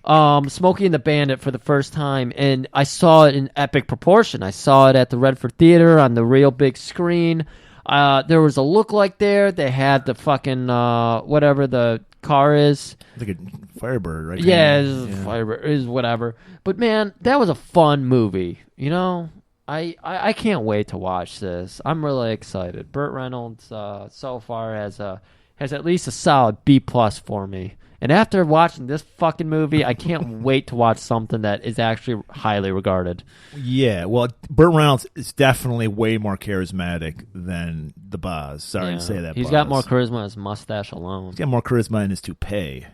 Smokey and the Bandit for the first time, and I saw it in epic proportion. I saw it at the Redford Theater on the real big screen. There was a look-alike there. They had the fucking whatever the car is. Like a Firebird, right? Yeah, Firebird is whatever. But man, that was a fun movie. You know, I can't wait to watch this. I'm really excited. Burt Reynolds so far has at least a solid B+ for me. And after watching this fucking movie, I can't wait to watch something that is actually highly regarded. Yeah, well, Burt Reynolds is definitely way more charismatic than the Boz. Sorry to say that, He's got more charisma in his mustache alone. He's got more charisma in his toupee.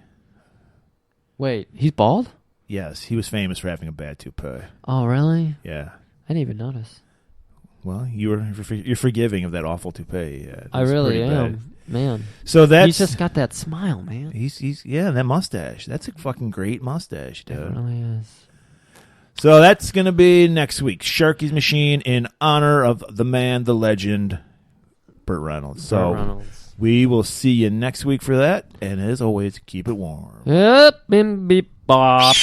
Wait, he's bald? Yes, he was famous for having a bad toupee. Oh, really? Yeah. I didn't even notice. Well, you're forgiving of that awful toupee. I really am. Bad. Man, so he's just got that smile, man. He's that mustache. That's a fucking great mustache, dude. It really is. So that's gonna be next week. Sharky's Machine in honor of the man, the legend, Burt Reynolds. We will see you next week for that. And as always, keep it warm. Yep, bim beep bop.